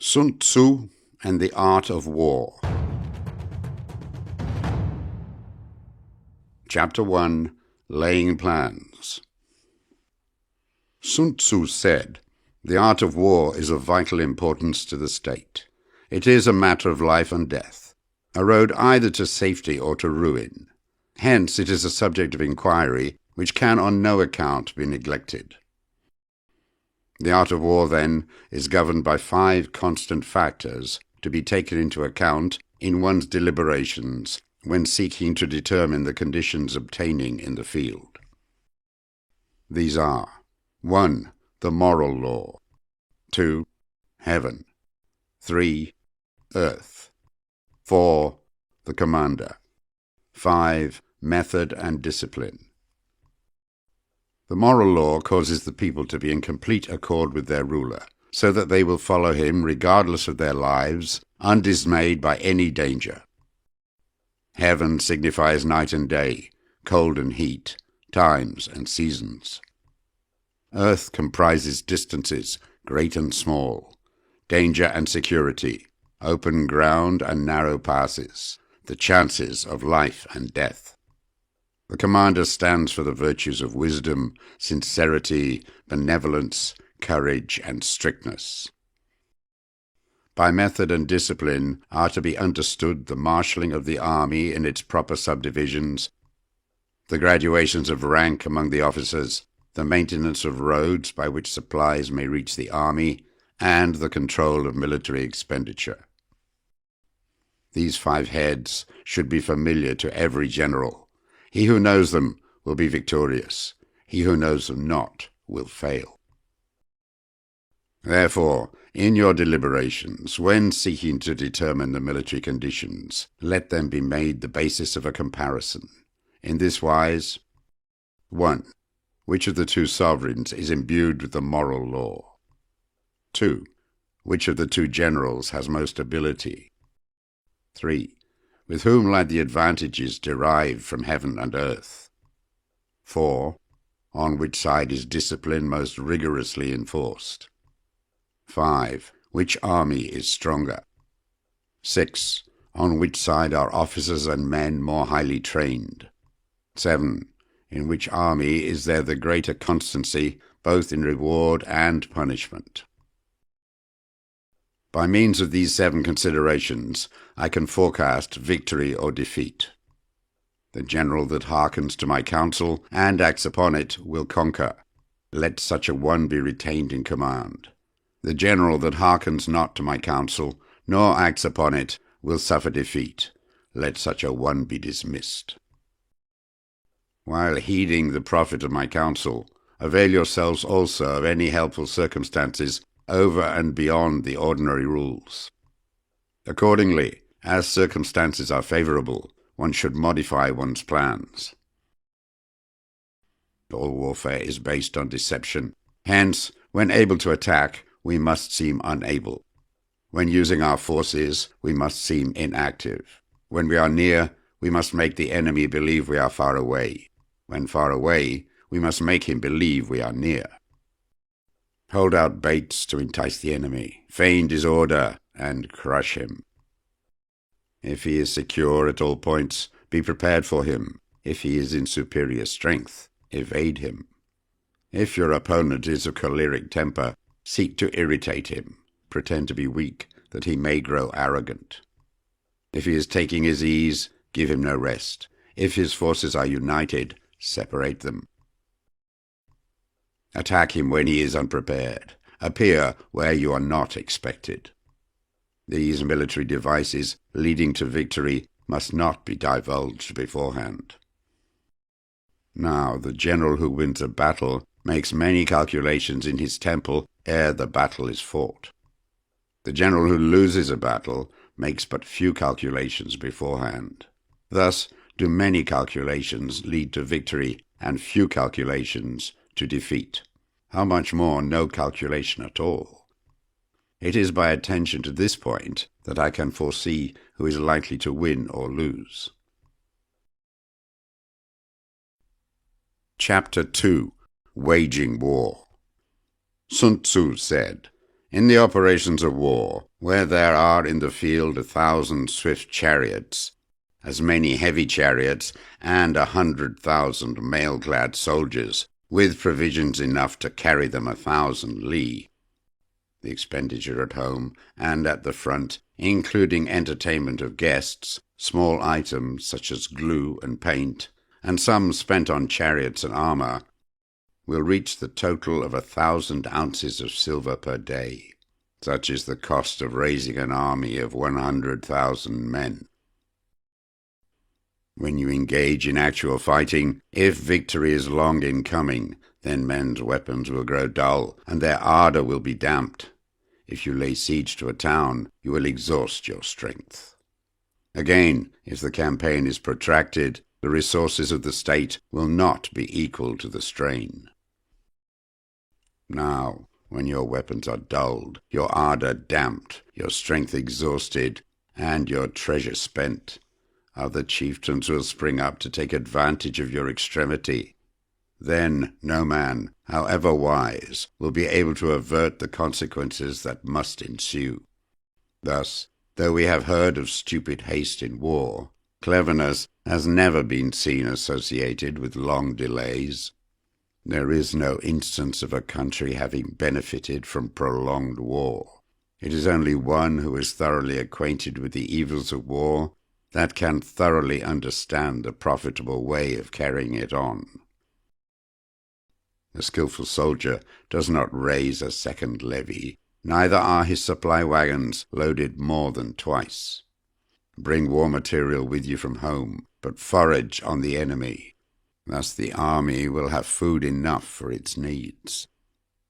Sun Tzu and the Art of War. Chapter 1. Laying Plans. Sun Tzu said, "The art of war is of vital importance to the state. It is a matter of life and death, a road either to safety or to ruin. Hence it is a subject of inquiry which can on no account be neglected." The art of war, then, is governed by 5 constant factors to be taken into account in one's deliberations when seeking to determine the conditions obtaining in the field. These are: 1. The moral law. 2. Heaven. 3. Earth. 4. The commander. 5. Method and discipline. The moral law causes the people to be in complete accord with their ruler, so that they will follow him regardless of their lives, undismayed by any danger. Heaven signifies night and day, cold and heat, times and seasons. Earth comprises distances, great and small, danger and security, open ground and narrow passes, the chances of life and death. The commander stands for the virtues of wisdom, sincerity, benevolence, courage, and strictness. By method and discipline are to be understood the marshalling of the army in its proper subdivisions, the graduations of rank among the officers, the maintenance of roads by which supplies may reach the army, and the control of military expenditure. These 5 heads should be familiar to every general. He who knows them will be victorious. He who knows them not will fail. Therefore, in your deliberations, when seeking to determine the military conditions, let them be made the basis of a comparison. In this wise: 1. Which of the 2 sovereigns is imbued with the moral law? 2. Which of the 2 generals has most ability? 3. With whom lie the advantages derived from heaven and earth? 4. On which side is discipline most rigorously enforced? 5. Which army is stronger? 6. On which side are officers and men more highly trained? 7. In which army is there the greater constancy, both in reward and punishment? By means of these 7 considerations, I can forecast victory or defeat. The general that hearkens to my counsel and acts upon it will conquer. Let such a one be retained in command. The general that hearkens not to my counsel, nor acts upon it, will suffer defeat. Let such a one be dismissed. While heeding the profit of my counsel, avail yourselves also of any helpful circumstances over and beyond the ordinary rules. Accordingly, as circumstances are favorable, one should modify one's plans. All warfare is based on deception. Hence, when able to attack, we must seem unable. When using our forces, we must seem inactive. When we are near, we must make the enemy believe we are far away. When far away, we must make him believe we are near. Hold out baits to entice the enemy, feign disorder, and crush him. If he is secure at all points, be prepared for him. If he is in superior strength, evade him. If your opponent is of choleric temper, seek to irritate him. Pretend to be weak, that he may grow arrogant. If he is taking his ease, give him no rest. If his forces are united, separate them. Attack him when he is unprepared. Appear where you are not expected. These military devices leading to victory must not be divulged beforehand. Now, the general who wins a battle makes many calculations in his temple ere the battle is fought. The general who loses a battle makes but few calculations beforehand. Thus do many calculations lead to victory and few calculations to defeat. How much more no calculation at all? It is by attention to this point that I can foresee who is likely to win or lose. Chapter 2. Waging War. Sun Tzu said, In the operations of war, where there are in the field 1,000 swift chariots, as many heavy chariots, and 100,000 mail-clad soldiers, with provisions enough to carry them 1,000 li. The expenditure at home and at the front, including entertainment of guests, small items such as glue and paint, and some spent on chariots and armour, will reach the total of 1,000 ounces of silver per day. Such is the cost of raising an army of 100,000 men. When you engage in actual fighting, if victory is long in coming, then men's weapons will grow dull, and their ardour will be damped. If you lay siege to a town, you will exhaust your strength. Again, if the campaign is protracted, the resources of the state will not be equal to the strain. Now, when your weapons are dulled, your ardour damped, your strength exhausted, and your treasure spent, other chieftains will spring up to take advantage of your extremity. Then no man, however wise, will be able to avert the consequences that must ensue. Thus, though we have heard of stupid haste in war, cleverness has never been seen associated with long delays. There is no instance of a country having benefited from prolonged war. It is only one who is thoroughly acquainted with the evils of war that can thoroughly understand the profitable way of carrying it on. The skilful soldier does not raise a second levy, neither are his supply wagons loaded more than twice. Bring war material with you from home, but forage on the enemy. Thus the army will have food enough for its needs.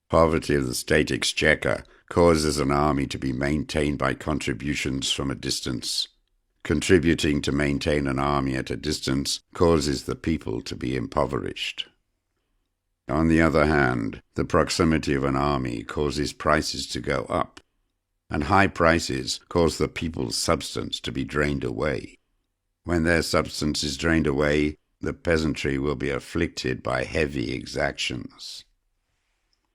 Poverty of the state exchequer causes an army to be maintained by contributions from a distance. Contributing to maintain an army at a distance causes the people to be impoverished. On the other hand, the proximity of an army causes prices to go up, and high prices cause the people's substance to be drained away. When their substance is drained away, the peasantry will be afflicted by heavy exactions.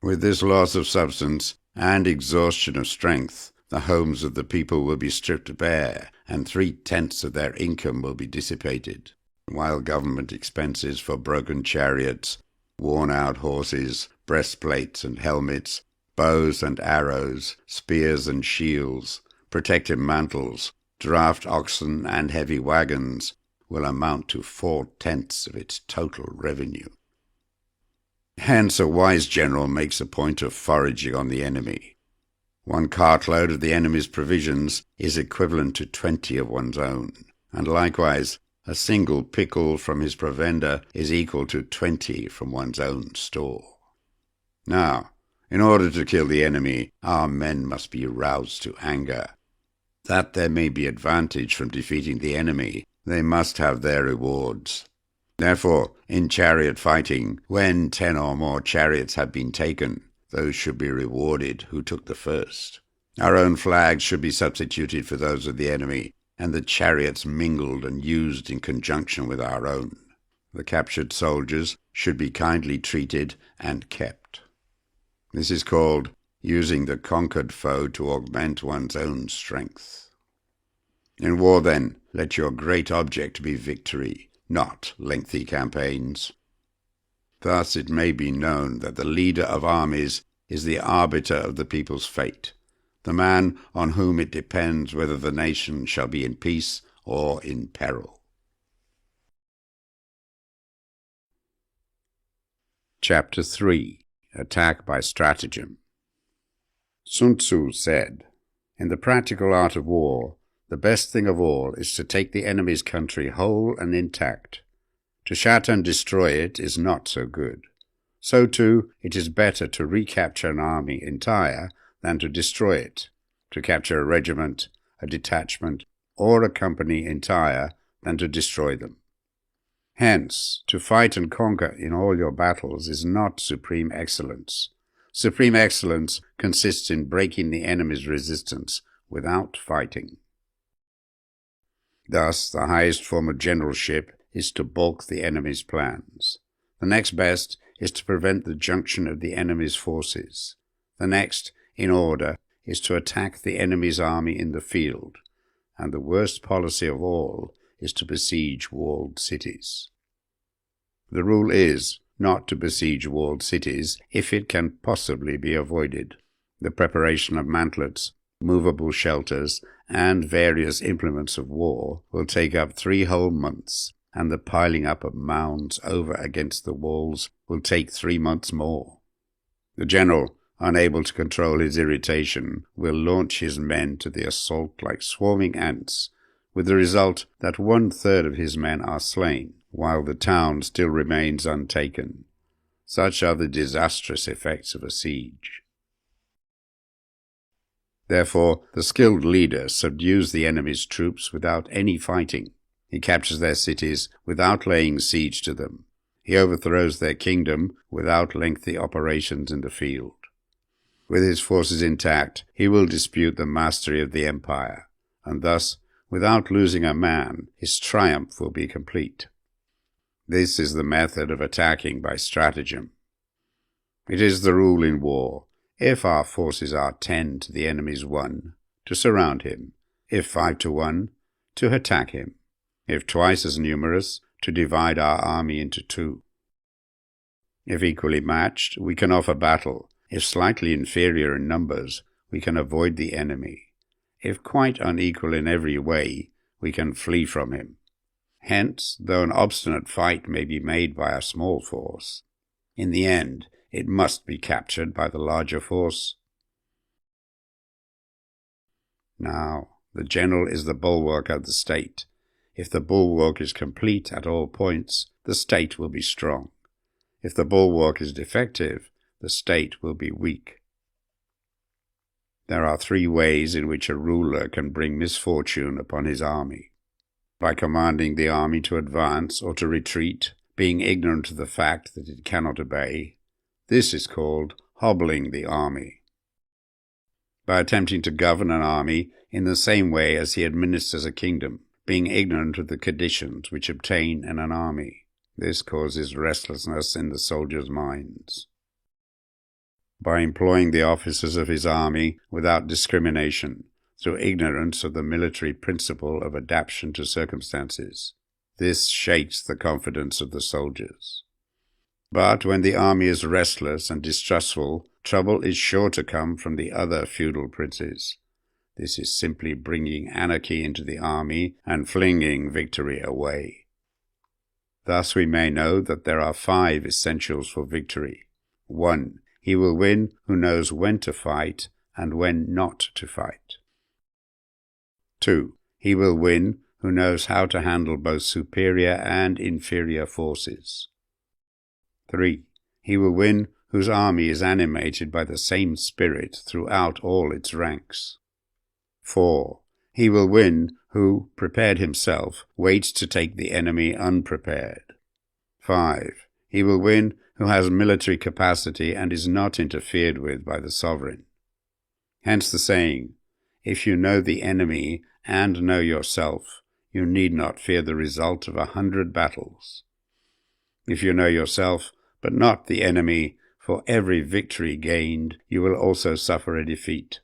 With this loss of substance and exhaustion of strength, the homes of the people will be stripped bare, and 3/10 of their income will be dissipated, while government expenses for broken chariots, worn-out horses, breastplates and helmets, bows and arrows, spears and shields, protective mantles, draft oxen and heavy wagons will amount to 4/10 of its total revenue. Hence a wise general makes a point of foraging on the enemy. 1 cartload of the enemy's provisions is equivalent to 20 of one's own, and likewise a single pickle from his provender is equal to 20 from one's own store. Now, in order to kill the enemy, our men must be roused to anger. That there may be advantage from defeating the enemy, they must have their rewards. Therefore, in chariot fighting, when 10 or more chariots have been taken, those should be rewarded who took the first. Our own flags should be substituted for those of the enemy, and the chariots mingled and used in conjunction with our own. The captured soldiers should be kindly treated and kept. This is called using the conquered foe to augment one's own strength. In war, then, let your great object be victory, not lengthy campaigns. Thus it may be known that the leader of armies is the arbiter of the people's fate, the man on whom it depends whether the nation shall be in peace or in peril. Chapter 3. Attack by Stratagem. Sun Tzu said, "In the practical art of war, the best thing of all is to take the enemy's country whole and intact. To shatter and destroy it is not so good. So, too, it is better to recapture an army entire than to destroy it, to capture a regiment, a detachment, or a company entire than to destroy them. Hence, to fight and conquer in all your battles is not supreme excellence. Supreme excellence consists in breaking the enemy's resistance without fighting." Thus, the highest form of generalship is to balk the enemy's plans. The next best is to prevent the junction of the enemy's forces. The next in order is to attack the enemy's army in the field, and the worst policy of all is to besiege walled cities. The rule is not to besiege walled cities if it can possibly be avoided. The preparation of mantlets, movable shelters, and various implements of war will take up 3 whole months, and the piling up of mounds over against the walls will take 3 months more. The general, unable to control his irritation, will launch his men to the assault like swarming ants, with the result that 1/3 of his men are slain, while the town still remains untaken. Such are the disastrous effects of a siege. Therefore, the skilled leader subdues the enemy's troops without any fighting. He captures their cities without laying siege to them. He overthrows their kingdom without lengthy operations in the field. With his forces intact, he will dispute the mastery of the empire, and thus, without losing a man, his triumph will be complete. This is the method of attacking by stratagem. It is the rule in war, if our forces are 10 to the enemy's 1, to surround him; if 5 to 1, to attack him; if twice as numerous, to divide our army into 2. If equally matched, we can offer battle; if slightly inferior in numbers, we can avoid the enemy; if quite unequal in every way, we can flee from him. Hence, though an obstinate fight may be made by a small force, in the end it must be captured by the larger force. Now, the general is the bulwark of the state. If the bulwark is complete at all points, the state will be strong. If the bulwark is defective, the state will be weak. There are 3 ways in which a ruler can bring misfortune upon his army: by commanding the army to advance or to retreat, being ignorant of the fact that it cannot obey. This is called hobbling the army. By attempting to govern an army in the same way as he administers a kingdom, being ignorant of the conditions which obtain in an army. This causes restlessness in the soldiers' minds. By employing the officers of his army without discrimination, through ignorance of the military principle of adaptation to circumstances. This shakes the confidence of the soldiers. But when the army is restless and distrustful, trouble is sure to come from the other feudal princes. This is simply bringing anarchy into the army and flinging victory away. Thus we may know that there are 5 essentials for victory. 1. He will win who knows when to fight and when not to fight. 2. He will win who knows how to handle both superior and inferior forces. 3. He will win whose army is animated by the same spirit throughout all its ranks. 4. He will win who, prepared himself, waits to take the enemy unprepared. 5. He will win who has military capacity and is not interfered with by the sovereign. Hence the saying, if you know the enemy and know yourself, you need not fear the result of 100 battles. If you know yourself, but not the enemy, for every victory gained, you will also suffer a defeat.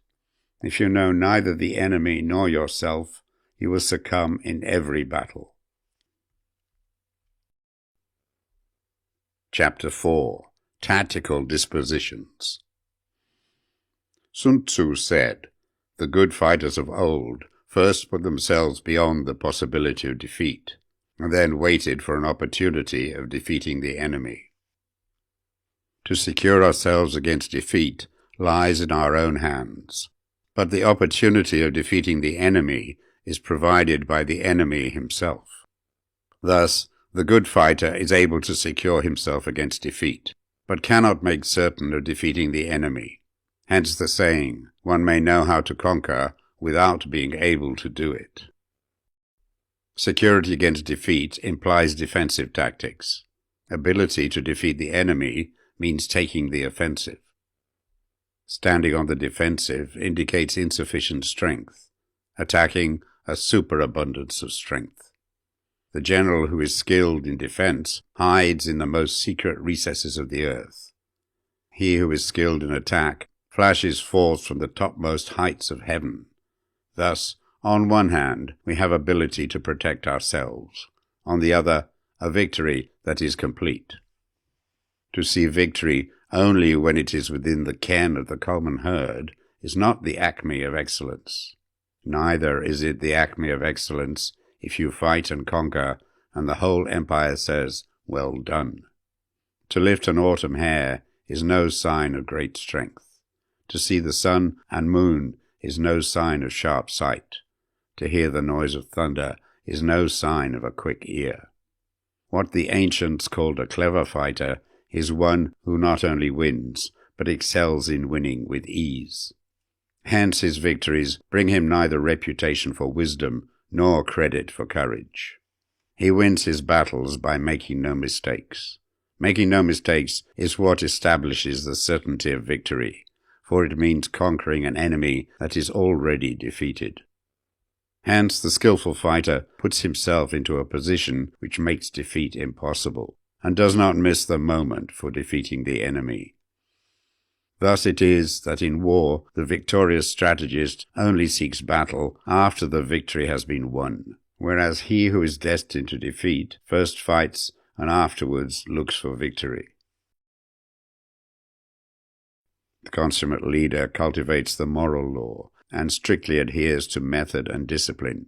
If you know neither the enemy nor yourself, you will succumb in every battle. Chapter 4. Tactical Dispositions. Sun Tzu said, "The good fighters of old first put themselves beyond the possibility of defeat, and then waited for an opportunity of defeating the enemy." To secure ourselves against defeat lies in our own hands, but the opportunity of defeating the enemy is provided by the enemy himself. Thus, the good fighter is able to secure himself against defeat, but cannot make certain of defeating the enemy. Hence the saying, one may know how to conquer without being able to do it. Security against defeat implies defensive tactics. Ability to defeat the enemy means taking the offensive. Standing on the defensive indicates insufficient strength, attacking a superabundance of strength. The general who is skilled in defense hides in the most secret recesses of the earth. He who is skilled in attack flashes forth from the topmost heights of heaven. Thus, on one hand, we have ability to protect ourselves. On the other, a victory that is complete. To see victory only when it is within the ken of the common herd is not the acme of excellence. Neither is it the acme of excellence if you fight and conquer, and the whole empire says, "Well done." To lift an autumn hair is no sign of great strength. To see the sun and moon is no sign of sharp sight. To hear the noise of thunder is no sign of a quick ear. What the ancients called a clever fighter is one who not only wins, but excels in winning with ease. Hence his victories bring him neither reputation for wisdom nor credit for courage. He wins his battles by making no mistakes. Making no mistakes is what establishes the certainty of victory, for it means conquering an enemy that is already defeated. Hence the skillful fighter puts himself into a position which makes defeat impossible, and does not miss the moment for defeating the enemy. Thus it is that in war the victorious strategist only seeks battle after the victory has been won, whereas he who is destined to defeat first fights and afterwards looks for victory. The consummate leader cultivates the moral law and strictly adheres to method and discipline.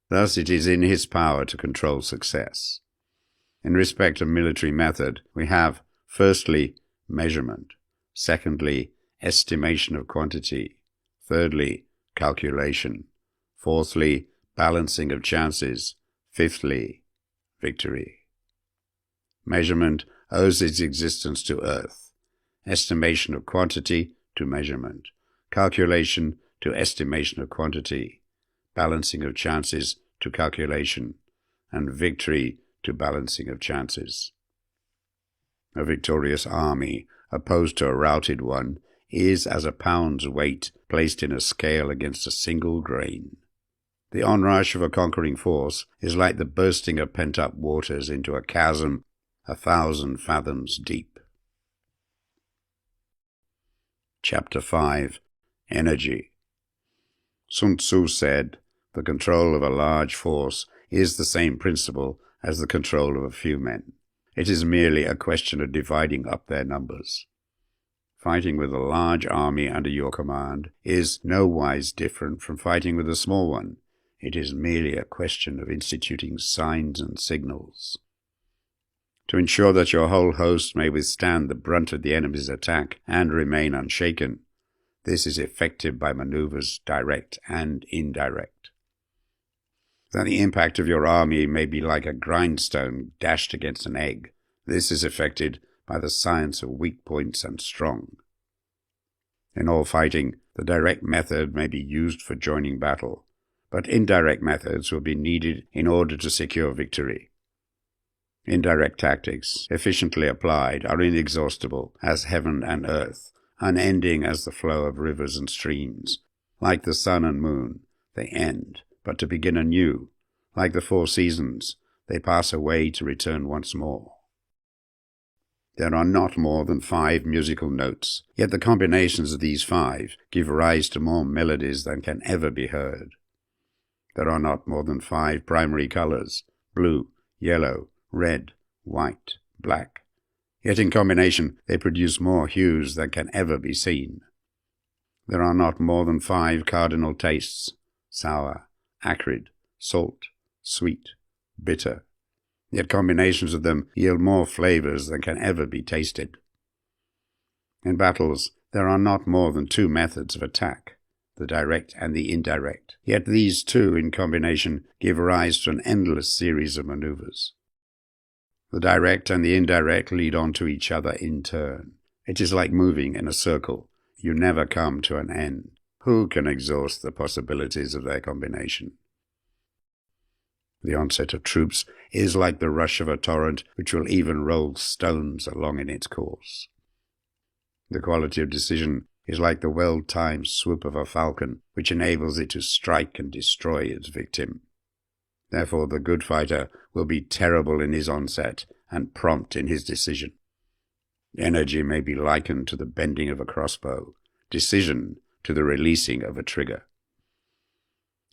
Thus it is in his power to control success. In respect of military method, we have, firstly, measurement, secondly, estimation of quantity, thirdly, calculation, fourthly, balancing of chances, fifthly, victory. Measurement owes its existence to earth, estimation of quantity to measurement, calculation to estimation of quantity, balancing of chances to calculation, and victory to balancing of chances. A victorious army, opposed to a routed one, is as a pound's weight placed in a scale against a single grain. The onrush of a conquering force is like the bursting of pent-up waters into a chasm 1,000 fathoms deep. Chapter 5. Energy. Sun Tzu said, "The control of a large force is the same principle as the control of a few men. It is merely a question of dividing up their numbers." Fighting with a large army under your command is nowise different from fighting with a small one. It is merely a question of instituting signs and signals. To ensure that your whole host may withstand the brunt of the enemy's attack and remain unshaken, this is effected by maneuvers direct and indirect. That the impact of your army may be like a grindstone dashed against an egg, this is effected by the science of weak points and strong. In all fighting, the direct method may be used for joining battle, but indirect methods will be needed in order to secure victory. Indirect tactics, efficiently applied, are inexhaustible as heaven and earth, unending as the flow of rivers and streams. Like the sun and moon, they end, but to begin anew. Like the 4 seasons, they pass away to return once more. There are not more than 5 musical notes, yet the combinations of these 5 give rise to more melodies than can ever be heard. There are not more than 5 primary colors, blue, yellow, red, white, black, yet in combination they produce more hues than can ever be seen. There are not more than 5 cardinal tastes, sour, acrid, salt, sweet, bitter, yet combinations of them yield more flavors than can ever be tasted. In battles, there are not more than 2 methods of attack, the direct and the indirect, yet these 2 in combination give rise to an endless series of maneuvers. The direct and the indirect lead on to each other in turn. It is like moving in a circle. You never come to an end. Who can exhaust the possibilities of their combination? The onset of troops is like the rush of a torrent which will even roll stones along in its course. The quality of decision is like the well-timed swoop of a falcon which enables it to strike and destroy its victim. Therefore the good fighter will be terrible in his onset and prompt in his decision. Energy may be likened to the bending of a crossbow. decision to the releasing of a trigger.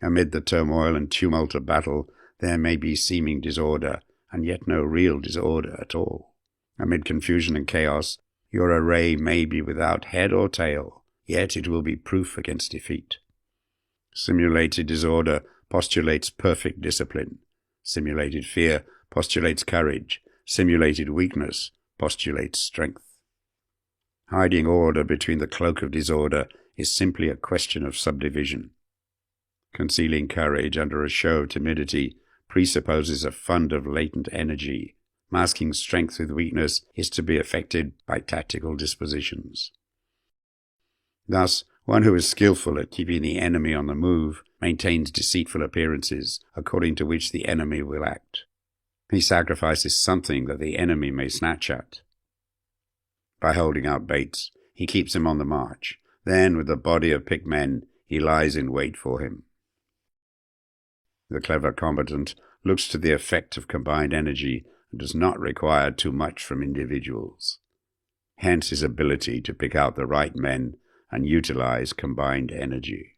Amid the turmoil and tumult of battle, there may be seeming disorder, and yet no real disorder at all. Amid confusion and chaos, your array may be without head or tail, yet it will be proof against defeat. Simulated disorder postulates perfect discipline. Simulated fear postulates courage. Simulated weakness postulates strength. Hiding order between the cloak of disorder is simply a question of subdivision. Concealing courage under a show of timidity presupposes a fund of latent energy. Masking strength with weakness is to be effected by tactical dispositions. Thus, one who is skillful at keeping the enemy on the move maintains deceitful appearances, according to which the enemy will act. He sacrifices something that the enemy may snatch at. By holding out baits, he keeps him on the march. Then, with a body of picked men, he lies in wait for him. The clever combatant looks to the effect of combined energy and does not require too much from individuals. Hence his ability to pick out the right men and utilize combined energy.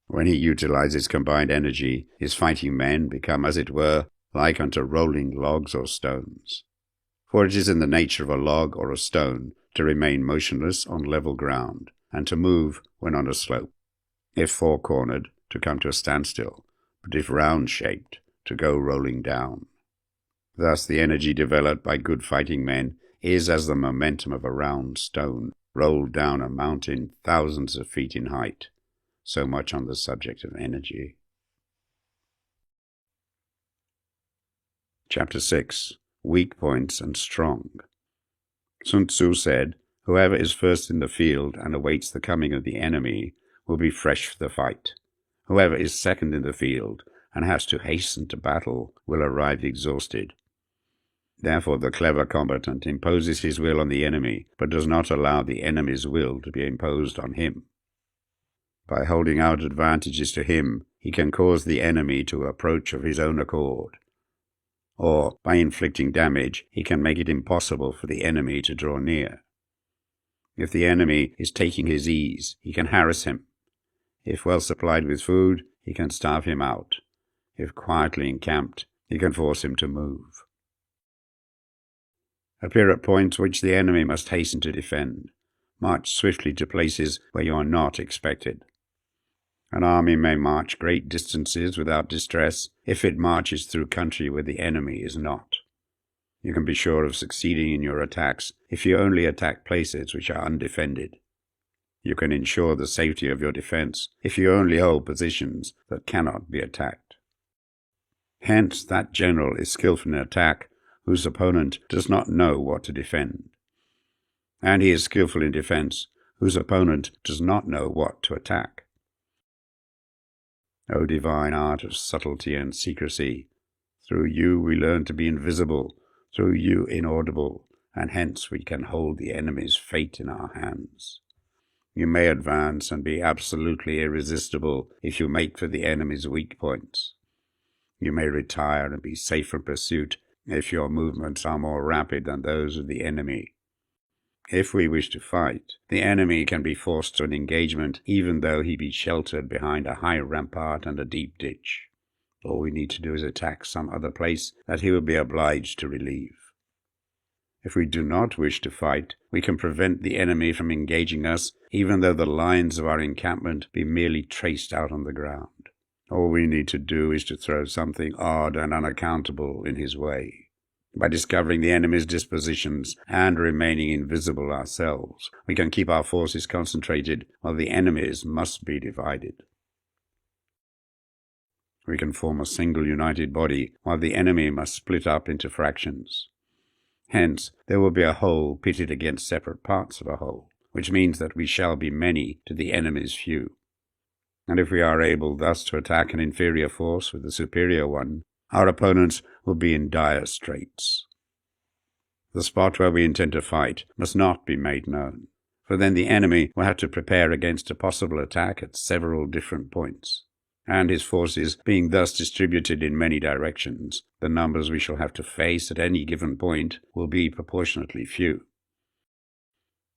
When he utilizes combined energy, his fighting men become, as it were, like unto rolling logs or stones. For it is in the nature of a log or a stone to remain motionless on level ground, and to move when on a slope. If four-cornered, to come to a standstill, but if round-shaped, to go rolling down. Thus the energy developed by good fighting men is as the momentum of a round stone rolled down a mountain thousands of feet in height. So much on the subject of energy. Chapter 6. Weak Points and Strong. Sun Tzu said, "Whoever is first in the field and awaits the coming of the enemy will be fresh for the fight. Whoever is second in the field and has to hasten to battle will arrive exhausted." Therefore the clever combatant imposes his will on the enemy, but does not allow the enemy's will to be imposed on him. By holding out advantages to him, he can cause the enemy to approach of his own accord. Or, by inflicting damage, he can make it impossible for the enemy to draw near. If the enemy is taking his ease, he can harass him. If well supplied with food, he can starve him out. If quietly encamped, he can force him to move. Appear at points which the enemy must hasten to defend. March swiftly to places where you are not expected. An army may march great distances without distress if it marches through country where the enemy is not. You can be sure of succeeding in your attacks if you only attack places which are undefended. You can ensure the safety of your defense if you only hold positions that cannot be attacked. Hence, that general is skillful in attack whose opponent does not know what to defend. And he is skillful in defense whose opponent does not know what to attack. O divine art of subtlety and secrecy, through you we learn to be invisible, through you inaudible, and hence we can hold the enemy's fate in our hands. You may advance and be absolutely irresistible if you make for the enemy's weak points. You may retire and be safe from pursuit if your movements are more rapid than those of the enemy. If we wish to fight, the enemy can be forced to an engagement even though he be sheltered behind a high rampart and a deep ditch. All we need to do is attack some other place that he will be obliged to relieve. If we do not wish to fight, we can prevent the enemy from engaging us even though the lines of our encampment be merely traced out on the ground. All we need to do is to throw something odd and unaccountable in his way. By discovering the enemy's dispositions and remaining invisible ourselves, we can keep our forces concentrated while the enemy's must be divided. We can form a single united body while the enemy must split up into fractions. Hence, there will be a whole pitted against separate parts of a whole, which means that we shall be many to the enemy's few. And if we are able thus to attack an inferior force with a superior one, our opponents will be in dire straits. The spot where we intend to fight must not be made known, for then the enemy will have to prepare against a possible attack at several different points, and his forces being thus distributed in many directions, the numbers we shall have to face at any given point will be proportionately few.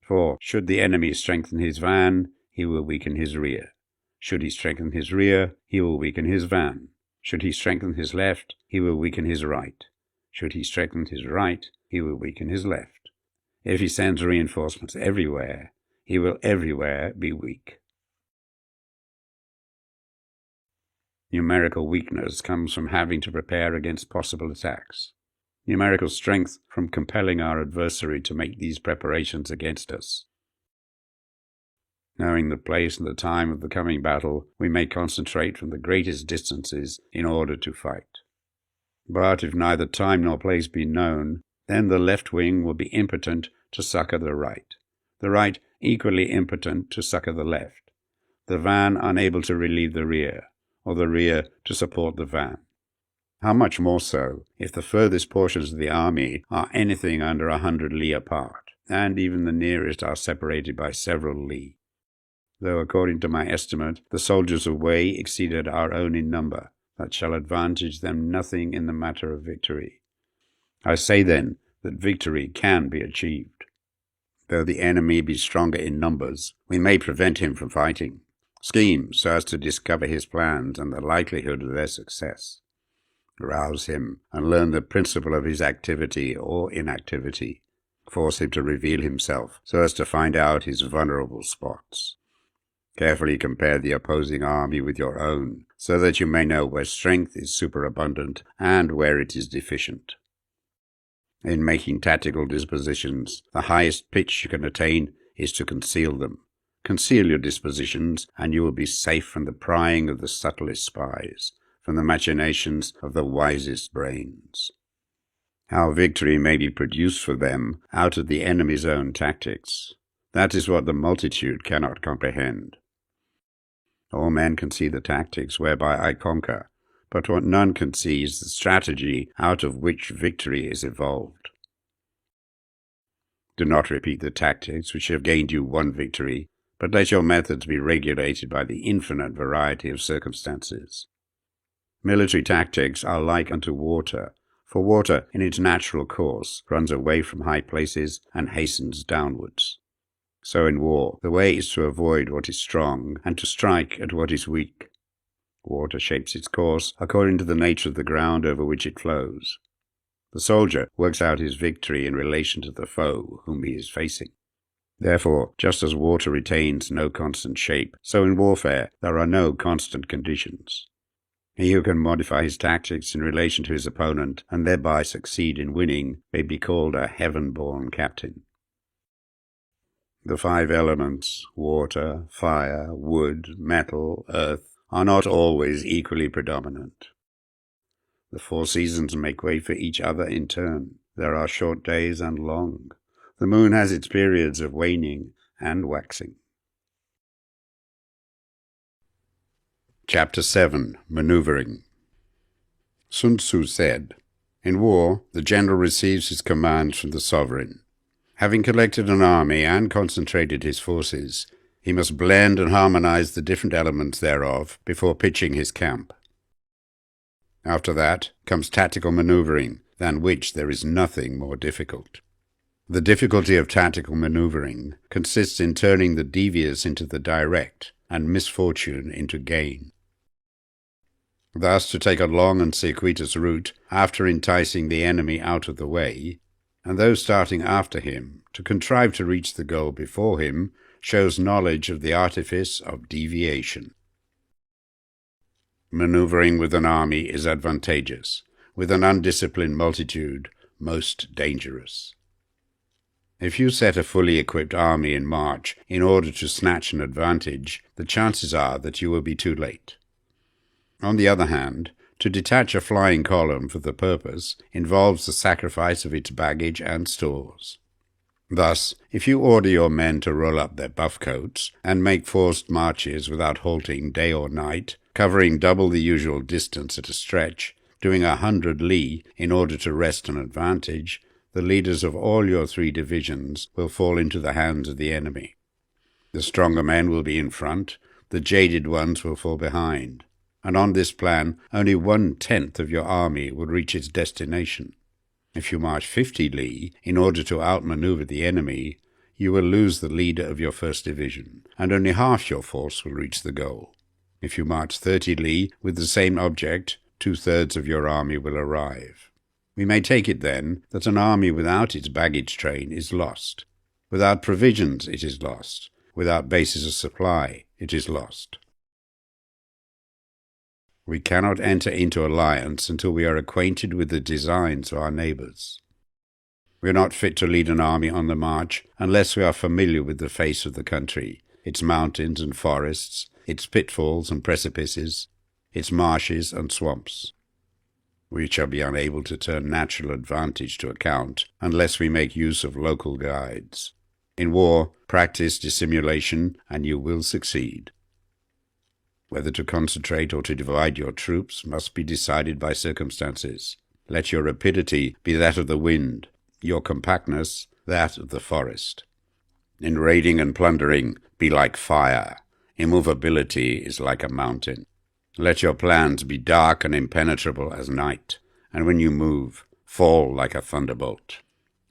For should the enemy strengthen his van, he will weaken his rear. Should he strengthen his rear, he will weaken his van. Should he strengthen his left, he will weaken his right. Should he strengthen his right, he will weaken his left. If he sends reinforcements everywhere, he will everywhere be weak. Numerical weakness comes from having to prepare against possible attacks. Numerical strength from compelling our adversary to make these preparations against us. Knowing the place and the time of the coming battle, we may concentrate from the greatest distances in order to fight. But if neither time nor place be known, then the left wing will be impotent to succor the right equally impotent to succor the left, the van unable to relieve the rear, or the rear to support the van. How much more so if the furthest portions of the army are anything under 100 li apart, and even the nearest are separated by several li. Though according to my estimate the soldiers of Wei exceeded our own in number, that shall advantage them nothing in the matter of victory. I say then that victory can be achieved. Though the enemy be stronger in numbers, we may prevent him from fighting. Scheme so as to discover his plans and the likelihood of their success. Rouse him and learn the principle of his activity or inactivity. Force him to reveal himself so as to find out his vulnerable spots. Carefully compare the opposing army with your own, so that you may know where strength is superabundant and where it is deficient. In making tactical dispositions, the highest pitch you can attain is to conceal them. Conceal your dispositions, and you will be safe from the prying of the subtlest spies, from the machinations of the wisest brains. How victory may be produced for them out of the enemy's own tactics, that is what the multitude cannot comprehend. All men can see the tactics whereby I conquer, but what none can see is the strategy out of which victory is evolved. Do not repeat the tactics which have gained you one victory, but let your methods be regulated by the infinite variety of circumstances. Military tactics are like unto water, for water in its natural course runs away from high places and hastens downwards. So in war, the way is to avoid what is strong and to strike at what is weak. Water shapes its course according to the nature of the ground over which it flows. The soldier works out his victory in relation to the foe whom he is facing. Therefore, just as water retains no constant shape, so in warfare there are no constant conditions. He who can modify his tactics in relation to his opponent and thereby succeed in winning may be called a heaven-born captain. The 5 elements, water, fire, wood, metal, earth, are not always equally predominant. The 4 seasons make way for each other in turn. There are short days and long. The moon has its periods of waning and waxing. Chapter 7. Maneuvering. Sun Tzu said, "In war, the general receives his commands from the sovereign. Having collected an army and concentrated his forces, he must blend and harmonize the different elements thereof before pitching his camp. After that comes tactical maneuvering, than which there is nothing more difficult. The difficulty of tactical maneuvering consists in turning the devious into the direct, and misfortune into gain. Thus, to take a long and circuitous route after enticing the enemy out of the way, and those starting after him to contrive to reach the goal before him, shows knowledge of the artifice of deviation. Maneuvering with an army is advantageous, with an undisciplined multitude most dangerous. If you set a fully equipped army in march in order to snatch an advantage, the chances are that you will be too late. On the other hand, to detach a flying column for the purpose involves the sacrifice of its baggage and stores. Thus, if you order your men to roll up their buff coats and make forced marches without halting day or night, covering double the usual distance at a stretch, doing 100 li in order to wrest an advantage, the leaders of all your 3 divisions will fall into the hands of the enemy. The stronger men will be in front, the jaded ones will fall behind, and on this plan only 1/10 of your army will reach its destination. If you march 50 li in order to outmaneuver the enemy, you will lose the leader of your first division, and only half your force will reach the goal. If you march 30 li with the same object, 2/3 of your army will arrive. We may take it, then, that an army without its baggage train is lost. Without provisions, it is lost. Without bases of supply, it is lost. We cannot enter into alliance until we are acquainted with the designs of our neighbours. We are not fit to lead an army on the march unless we are familiar with the face of the country, its mountains and forests, its pitfalls and precipices, its marshes and swamps. We shall be unable to turn natural advantage to account unless we make use of local guides. In war, practice dissimulation, and you will succeed. Whether to concentrate or to divide your troops must be decided by circumstances. Let your rapidity be that of the wind, your compactness that of the forest. In raiding and plundering, be like fire. Immovability is like a mountain. Let your plans be dark and impenetrable as night, and when you move, fall like a thunderbolt.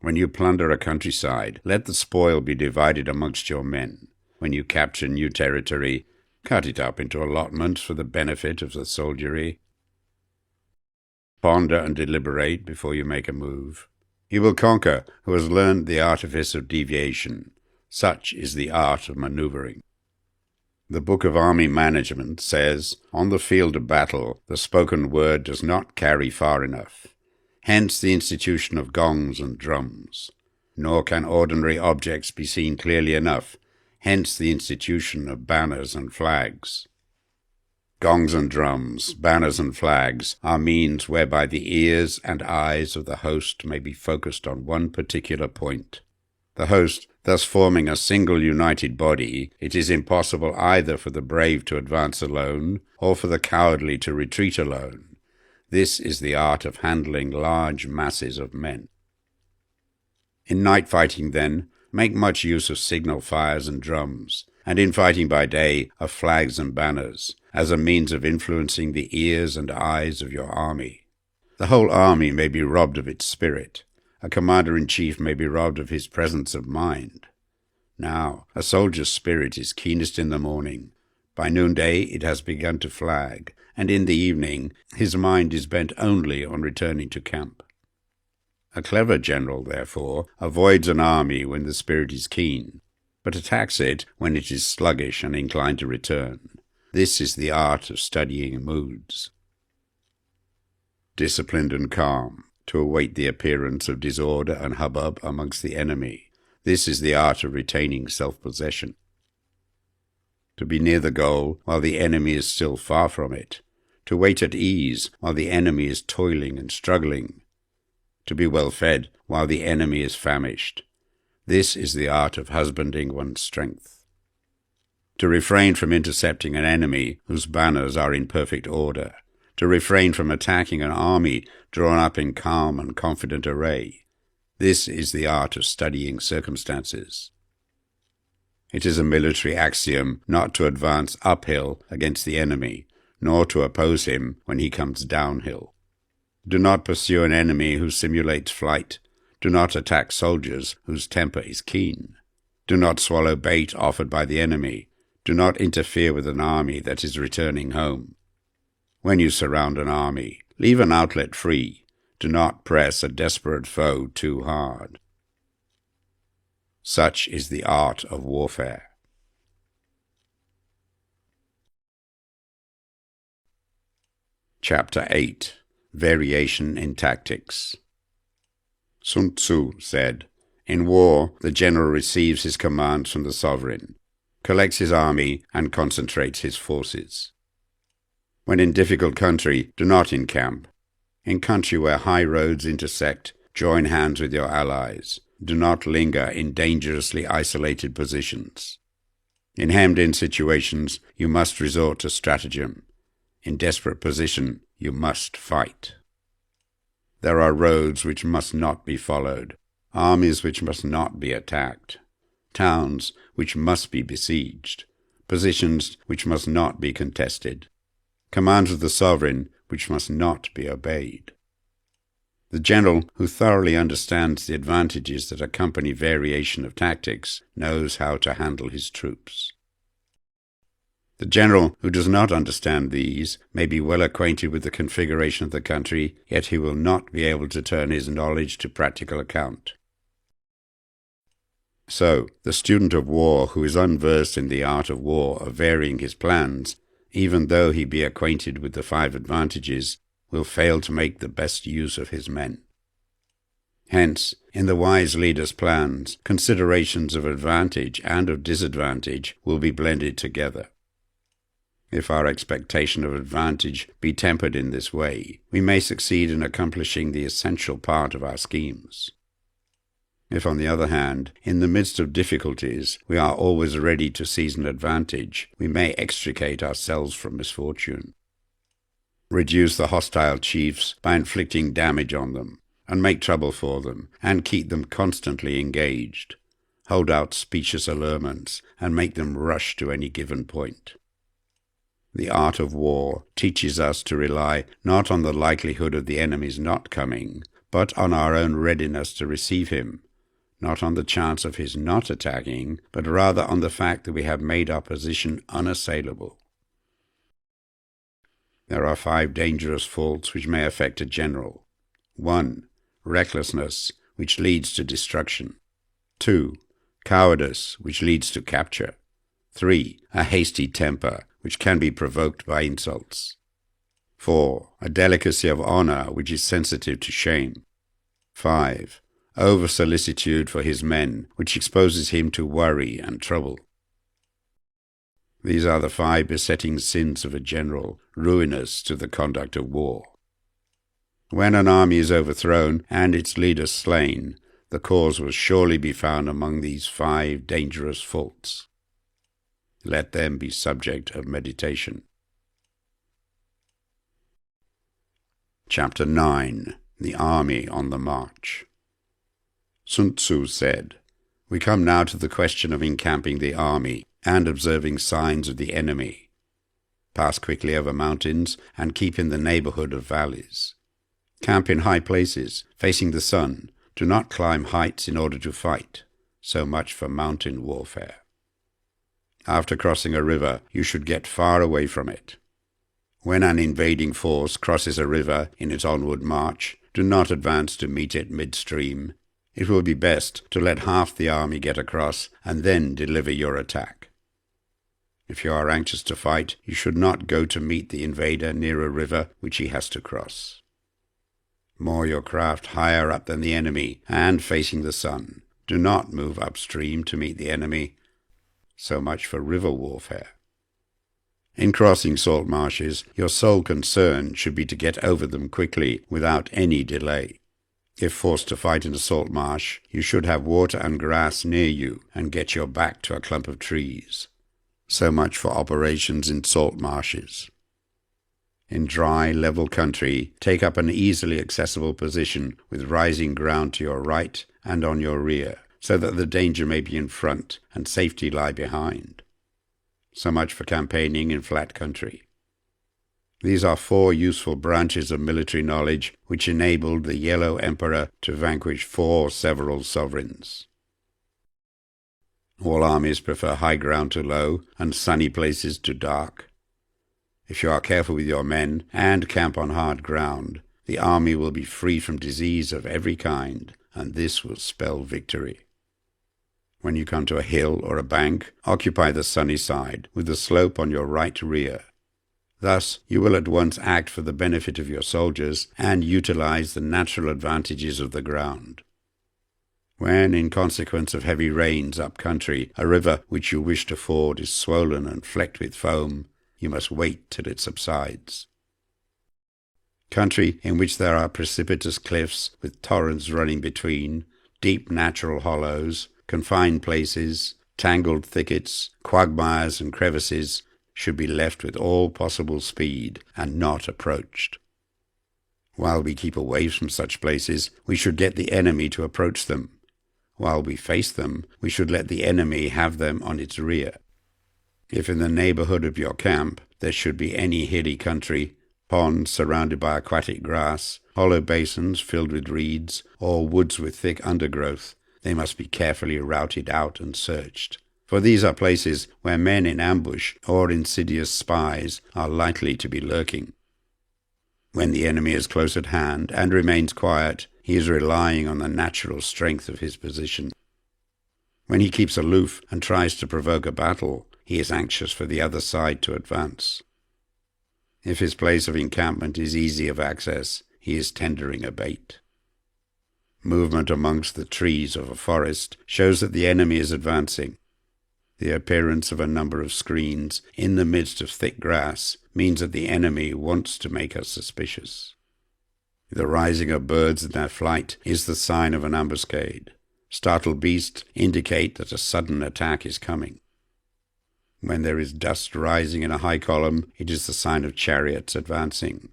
When you plunder a countryside, let the spoil be divided amongst your men. When you capture new territory, cut it up into allotments for the benefit of the soldiery. Ponder and deliberate before you make a move. He will conquer who has learned the artifice of deviation. Such is the art of maneuvering. The Book of Army Management says, on the field of battle, the spoken word does not carry far enough. Hence the institution of gongs and drums. Nor can ordinary objects be seen clearly enough. Hence the institution of banners and flags. Gongs and drums, banners and flags are means whereby the ears and eyes of the host may be focused on one particular point. The host, thus forming a single united body, it is impossible either for the brave to advance alone, or for the cowardly to retreat alone. This is the art of handling large masses of men. In night fighting, then, make much use of signal fires and drums, and in fighting by day of flags and banners, as a means of influencing the ears and eyes of your army. The whole army may be robbed of its spirit. A commander-in-chief may be robbed of his presence of mind. Now, a soldier's spirit is keenest in the morning. By noonday it has begun to flag, and in the evening his mind is bent only on returning to camp. A clever general, therefore, avoids an army when the spirit is keen, but attacks it when it is sluggish and inclined to return. This is the art of studying moods. Disciplined and calm, to await the appearance of disorder and hubbub amongst the enemy. This is the art of retaining self-possession. To be near the goal while the enemy is still far from it. To wait at ease while the enemy is toiling and struggling. To be well fed while the enemy is famished. This is the art of husbanding one's strength. To refrain from intercepting an enemy whose banners are in perfect order. To refrain from attacking an army drawn up in calm and confident array. This is the art of studying circumstances. It is a military axiom not to advance uphill against the enemy, nor to oppose him when he comes downhill. Do not pursue an enemy who simulates flight. Do not attack soldiers whose temper is keen. Do not swallow bait offered by the enemy. Do not interfere with an army that is returning home. When you surround an army, leave an outlet free. Do not press a desperate foe too hard. Such is the art of warfare. Chapter 8. Variation in Tactics. Sun Tzu said, in war, the general receives his commands from the sovereign, collects his army, and concentrates his forces. When in difficult country, do not encamp. In country where high roads intersect, join hands with your allies. Do not linger in dangerously isolated positions. In hemmed-in situations, you must resort to stratagem. In desperate position, you must fight. There are roads which must not be followed, armies which must not be attacked, towns which must be besieged, positions which must not be contested, commands of the sovereign which must not be obeyed. The general who thoroughly understands the advantages that accompany variation of tactics knows how to handle his troops. The general who does not understand these may be well acquainted with the configuration of the country, yet he will not be able to turn his knowledge to practical account. So, the student of war who is unversed in the art of war of varying his plans, even though he be acquainted with the 5 advantages, will fail to make the best use of his men. Hence, in the wise leader's plans, considerations of advantage and of disadvantage will be blended together. If our expectation of advantage be tempered in this way, we may succeed in accomplishing the essential part of our schemes. If, on the other hand, in the midst of difficulties, we are always ready to seize an advantage, we may extricate ourselves from misfortune. Reduce the hostile chiefs by inflicting damage on them, and make trouble for them, and keep them constantly engaged. Hold out specious allurements, and make them rush to any given point. The art of war teaches us to rely not on the likelihood of the enemy's not coming, but on our own readiness to receive him, not on the chance of his not attacking, but rather on the fact that we have made our position unassailable. There are 5 dangerous faults which may affect a general. 1. Recklessness, which leads to destruction. 2. Cowardice, which leads to capture. 3. A hasty temper, which can be provoked by insults. 4. A delicacy of honor, which is sensitive to shame. 5. Over-solicitude for his men, which exposes him to worry and trouble. These are the 5 besetting sins of a general, ruinous to the conduct of war. When an army is overthrown and its leader slain, the cause will surely be found among these 5 dangerous faults. Let them be subject of meditation. Chapter 9. The Army on the March. Sun Tzu said, "We come now to the question of encamping the army and observing signs of the enemy. Pass quickly over mountains and keep in the neighborhood of valleys. Camp in high places, facing the sun. Do not climb heights in order to fight. So much for mountain warfare. After crossing a river, you should get far away from it. When an invading force crosses a river in its onward march, do not advance to meet it midstream. It will be best to let half the army get across and then deliver your attack. If you are anxious to fight, you should not go to meet the invader near a river which he has to cross. Moor your craft higher up than the enemy and facing the sun. Do not move upstream to meet the enemy. So much for river warfare. In crossing salt marshes, your sole concern should be to get over them quickly without any delay. If forced to fight in a salt marsh, you should have water and grass near you and get your back to a clump of trees. So much for operations in salt marshes. In dry, level country, take up an easily accessible position with rising ground to your right and on your rear, so that the danger may be in front and safety lie behind. So much for campaigning in flat country. These are 4 useful branches of military knowledge which enabled the Yellow Emperor to vanquish 4 several sovereigns. All armies prefer high ground to low and sunny places to dark. If you are careful with your men and camp on hard ground, the army will be free from disease of every kind, and this will spell victory. When you come to a hill or a bank, occupy the sunny side, with the slope on your right rear. Thus, you will at once act for the benefit of your soldiers and utilize the natural advantages of the ground. When, in consequence of heavy rains up country, a river which you wish to ford is swollen and flecked with foam, you must wait till it subsides. Country in which there are precipitous cliffs with torrents running between, deep natural hollows, confined places, tangled thickets, quagmires and crevices, should be left with all possible speed and not approached. While we keep away from such places, we should get the enemy to approach them. While we face them, we should let the enemy have them on its rear. If in the neighborhood of your camp there should be any hilly country, ponds surrounded by aquatic grass, hollow basins filled with reeds, or woods with thick undergrowth, they must be carefully routed out and searched, for these are places where men in ambush or insidious spies are likely to be lurking. When the enemy is close at hand and remains quiet, he is relying on the natural strength of his position. When he keeps aloof and tries to provoke a battle, he is anxious for the other side to advance. If his place of encampment is easy of access, he is tendering a bait. Movement amongst the trees of a forest shows that the enemy is advancing. The appearance of a number of screens in the midst of thick grass means that the enemy wants to make us suspicious. The rising of birds in their flight is the sign of an ambuscade. Startled beasts indicate that a sudden attack is coming. When there is dust rising in a high column, it is the sign of chariots advancing.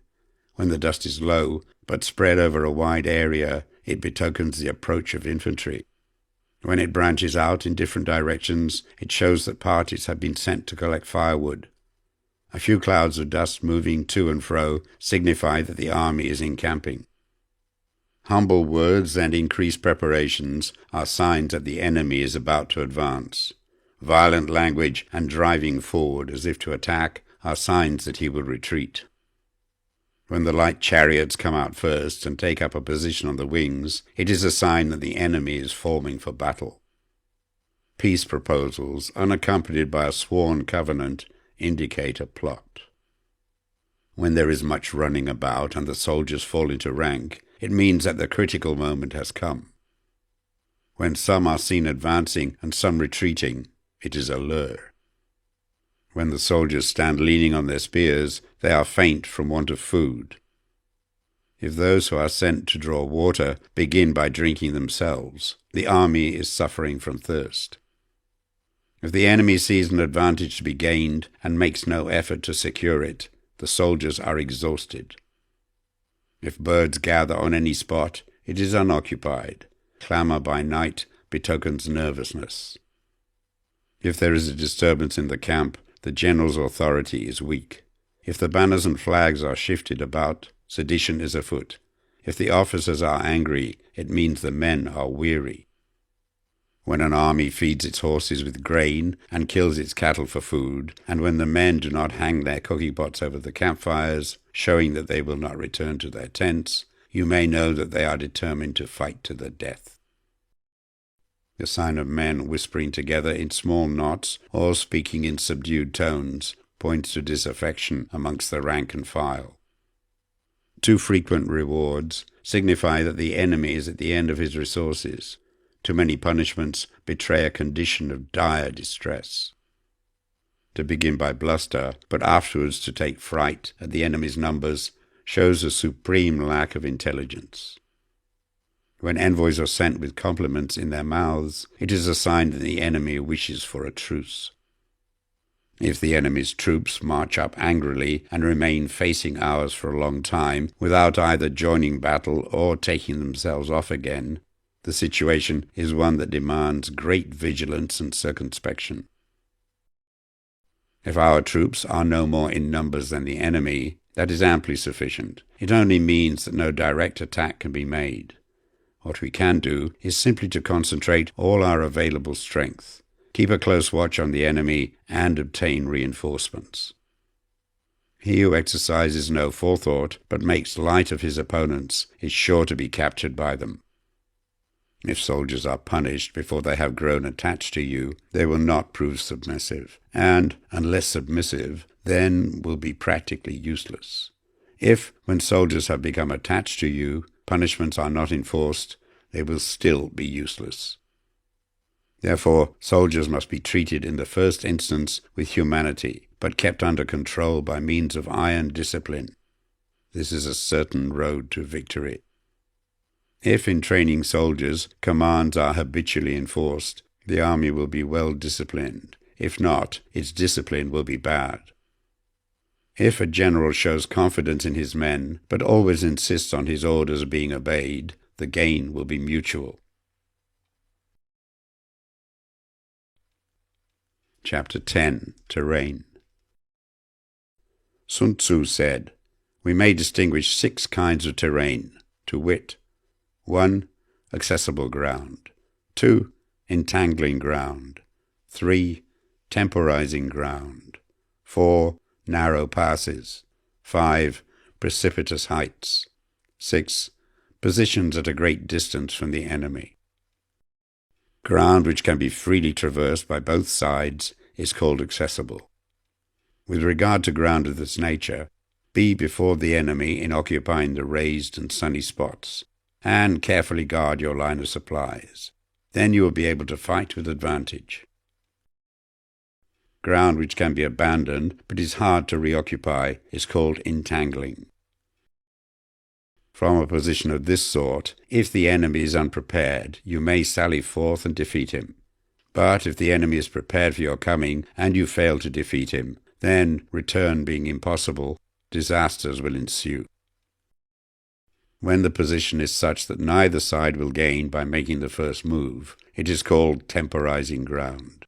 When the dust is low, but spread over a wide area, it betokens the approach of infantry. When it branches out in different directions, it shows that parties have been sent to collect firewood. A few clouds of dust moving to and fro signify that the army is encamping. Humble words and increased preparations are signs that the enemy is about to advance. Violent language and driving forward as if to attack are signs that he will retreat. When the light chariots come out first and take up a position on the wings, it is a sign that the enemy is forming for battle. Peace proposals, unaccompanied by a sworn covenant, indicate a plot. When there is much running about and the soldiers fall into rank, it means that the critical moment has come. When some are seen advancing and some retreating, it is a lure. When the soldiers stand leaning on their spears, they are faint from want of food. If those who are sent to draw water begin by drinking themselves, the army is suffering from thirst. If the enemy sees an advantage to be gained and makes no effort to secure it, the soldiers are exhausted. If birds gather on any spot, it is unoccupied. Clamour by night betokens nervousness. If there is a disturbance in the camp, the general's authority is weak. If the banners and flags are shifted about, sedition is afoot. If the officers are angry, it means the men are weary. When an army feeds its horses with grain and kills its cattle for food, and when the men do not hang their cooking pots over the campfires, showing that they will not return to their tents, you may know that they are determined to fight to the death. The sign of men whispering together in small knots or speaking in subdued tones points to disaffection amongst the rank and file. Too frequent rewards signify that the enemy is at the end of his resources. Too many punishments betray a condition of dire distress. To begin by bluster, but afterwards to take fright at the enemy's numbers, shows a supreme lack of intelligence. When envoys are sent with compliments in their mouths, it is a sign that the enemy wishes for a truce. If the enemy's troops march up angrily and remain facing ours for a long time without either joining battle or taking themselves off again, the situation is one that demands great vigilance and circumspection. If our troops are no more in numbers than the enemy, that is amply sufficient. It only means that no direct attack can be made. What we can do is simply to concentrate all our available strength, keep a close watch on the enemy, and obtain reinforcements. He who exercises no forethought but makes light of his opponents is sure to be captured by them. If soldiers are punished before they have grown attached to you, they will not prove submissive, and, unless submissive, then will be practically useless. If, when soldiers have become attached to you, punishments are not enforced, they will still be useless. Therefore, soldiers must be treated in the first instance with humanity, but kept under control by means of iron discipline. This is a certain road to victory. If in training soldiers commands are habitually enforced, the army will be well disciplined. If not, its discipline will be bad. If a general shows confidence in his men, but always insists on his orders being obeyed, the gain will be mutual. Chapter 10. Terrain. Sun Tzu said, we may distinguish 6 kinds of terrain, to wit: 1. Accessible ground. 2. Entangling ground. 3. Temporizing ground. 4. Narrow passes. 5. Precipitous heights. 6. Positions at a great distance from the enemy. Ground which can be freely traversed by both sides is called accessible. With regard to ground of this nature, be before the enemy in occupying the raised and sunny spots, and carefully guard your line of supplies. Then you will be able to fight with advantage. Ground which can be abandoned but is hard to reoccupy is called entangling. From a position of this sort, if the enemy is unprepared, you may sally forth and defeat him. But if the enemy is prepared for your coming, and you fail to defeat him, then, return being impossible, disasters will ensue. When the position is such that neither side will gain by making the first move, it is called temporizing ground.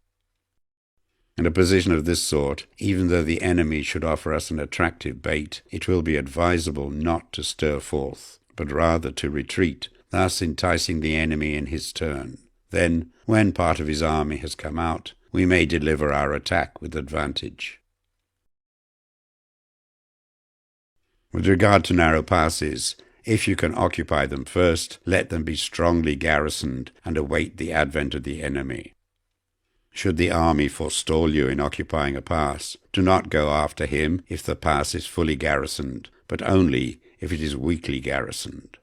In a position of this sort, even though the enemy should offer us an attractive bait, it will be advisable not to stir forth, but rather to retreat, thus enticing the enemy in his turn. Then, when part of his army has come out, we may deliver our attack with advantage. With regard to narrow passes, if you can occupy them first, let them be strongly garrisoned and await the advent of the enemy. Should the army forestall you in occupying a pass, do not go after him if the pass is fully garrisoned, but only if it is weakly garrisoned.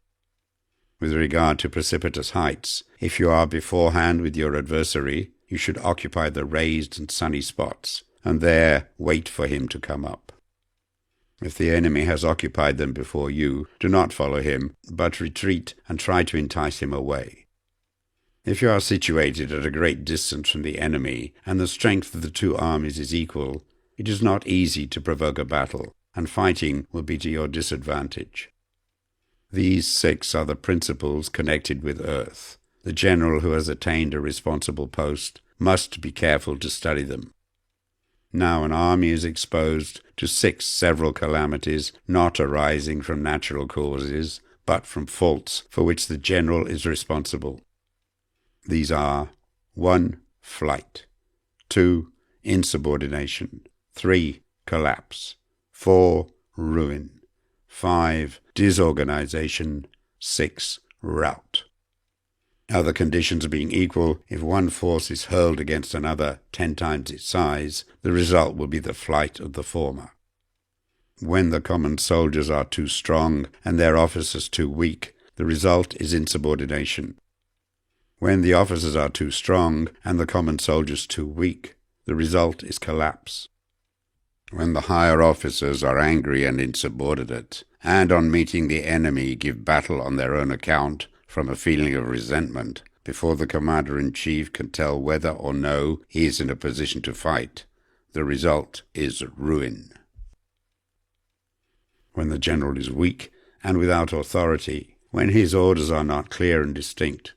With regard to precipitous heights, if you are beforehand with your adversary, you should occupy the raised and sunny spots, and there wait for him to come up. If the enemy has occupied them before you, do not follow him, but retreat and try to entice him away. If you are situated at a great distance from the enemy, and the strength of the 2 armies is equal, it is not easy to provoke a battle, and fighting will be to your disadvantage. These 6 are the principles connected with earth. The general who has attained a responsible post must be careful to study them. Now an army is exposed to 6 several calamities not arising from natural causes, but from faults for which the general is responsible. These are: 1. Flight. 2. Insubordination. 3. Collapse. 4. Ruin. 5. Disorganization. 6. Rout. Other conditions being equal, if one force is hurled against another 10 times its size, the result will be the flight of the former. When the common soldiers are too strong and their officers too weak, the result is insubordination. When the officers are too strong and the common soldiers too weak, the result is collapse. When the higher officers are angry and insubordinate, and on meeting the enemy give battle on their own account from a feeling of resentment, before the commander-in-chief can tell whether or no he is in a position to fight, the result is ruin. When the general is weak and without authority, when his orders are not clear and distinct,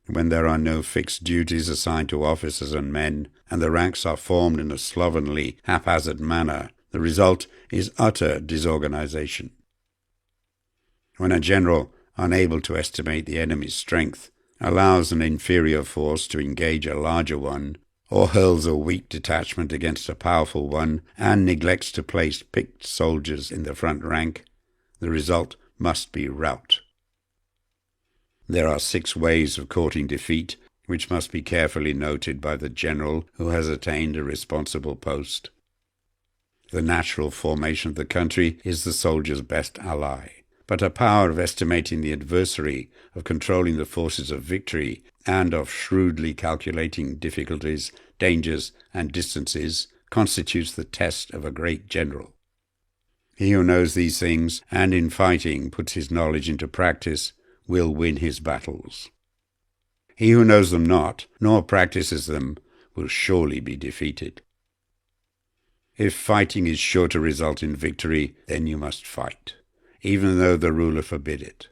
when there are no fixed duties assigned to officers and men, and the ranks are formed in a slovenly, haphazard manner, the result is utter disorganization. When a general, unable to estimate the enemy's strength, allows an inferior force to engage a larger one, or hurls a weak detachment against a powerful one, and neglects to place picked soldiers in the front rank, the result must be rout. There are 6 ways of courting defeat, which must be carefully noted by the general who has attained a responsible post. The natural formation of the country is the soldier's best ally, but a power of estimating the adversary, of controlling the forces of victory, and of shrewdly calculating difficulties, dangers, and distances constitutes the test of a great general. He who knows these things, and in fighting puts his knowledge into practice, will win his battles. He who knows them not, nor practices them, will surely be defeated. If fighting is sure to result in victory, then you must fight, even though the ruler forbid it.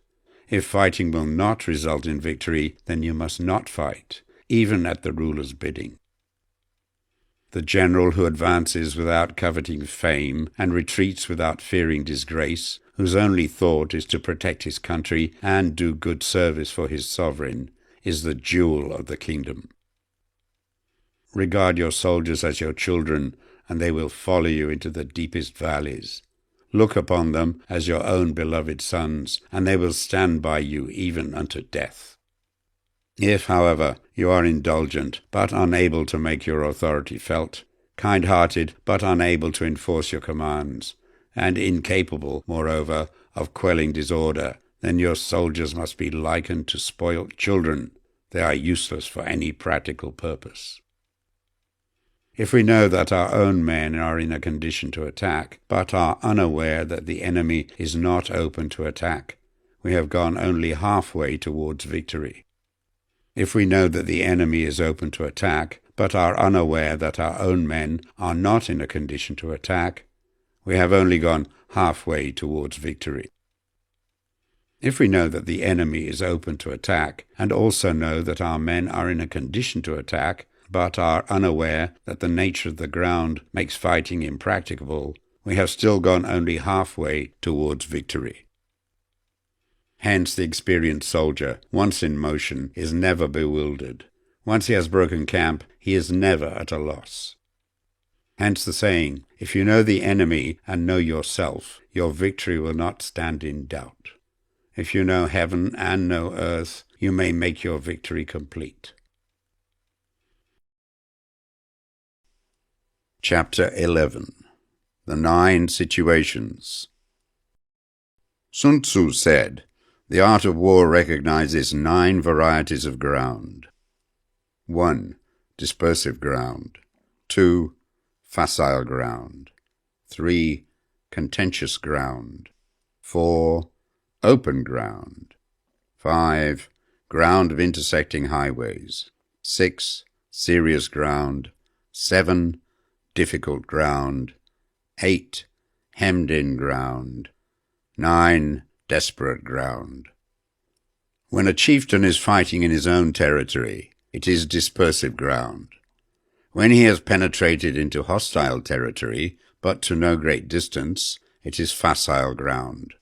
If fighting will not result in victory, then you must not fight, even at the ruler's bidding. the general who advances without coveting fame and retreats without fearing disgrace, whose only thought is to protect his country and do good service for his sovereign, is the jewel of the kingdom. Regard your soldiers as your children, and they will follow you into the deepest valleys. Look upon them as your own beloved sons, and they will stand by you even unto death. If, however, you are indulgent, but unable to make your authority felt, kind-hearted, but unable to enforce your commands, and incapable, moreover, of quelling disorder, then your soldiers must be likened to spoilt children. They are useless for any practical purpose. If we know that our own men are in a condition to attack, but are unaware that the enemy is not open to attack, we have gone only halfway towards victory. If we know that the enemy is open to attack, but are unaware that our own men are not in a condition to attack, we have only gone halfway towards victory. If we know that the enemy is open to attack, and also know that our men are in a condition to attack, but are unaware that the nature of the ground makes fighting impracticable, we have still gone only halfway towards victory. Hence the experienced soldier, once in motion, is never bewildered. Once he has broken camp, he is never at a loss. Hence the saying, if you know the enemy and know yourself, your victory will not stand in doubt. If you know heaven and know earth, you may make your victory complete. Chapter 11. The 9 Situations. Sun Tzu said, "The art of war recognizes 9 varieties of ground. 1. Dispersive ground. 2. Facile ground. 3. Contentious ground. 4. Open ground. 5. Ground of intersecting highways. 6. Serious ground. 7. Difficult ground. 8. Hemmed-in ground. 9. Desperate ground." When a chieftain is fighting in his own territory, it is dispersive ground. When he has penetrated into hostile territory, but to no great distance, it is facile ground.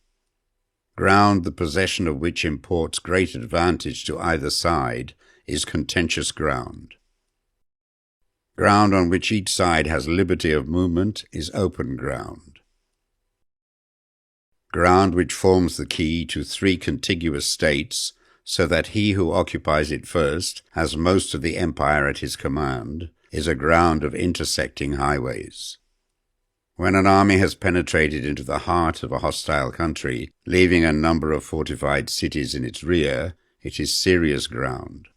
Ground the possession of which imports great advantage to either side is contentious ground. Ground on which each side has liberty of movement is open ground. Ground which forms the key to 3 contiguous states, so that he who occupies it first has most of the empire at his command, is a ground of intersecting highways. When an army has penetrated into the heart of a hostile country, leaving a number of fortified cities in its rear, it is serious ground.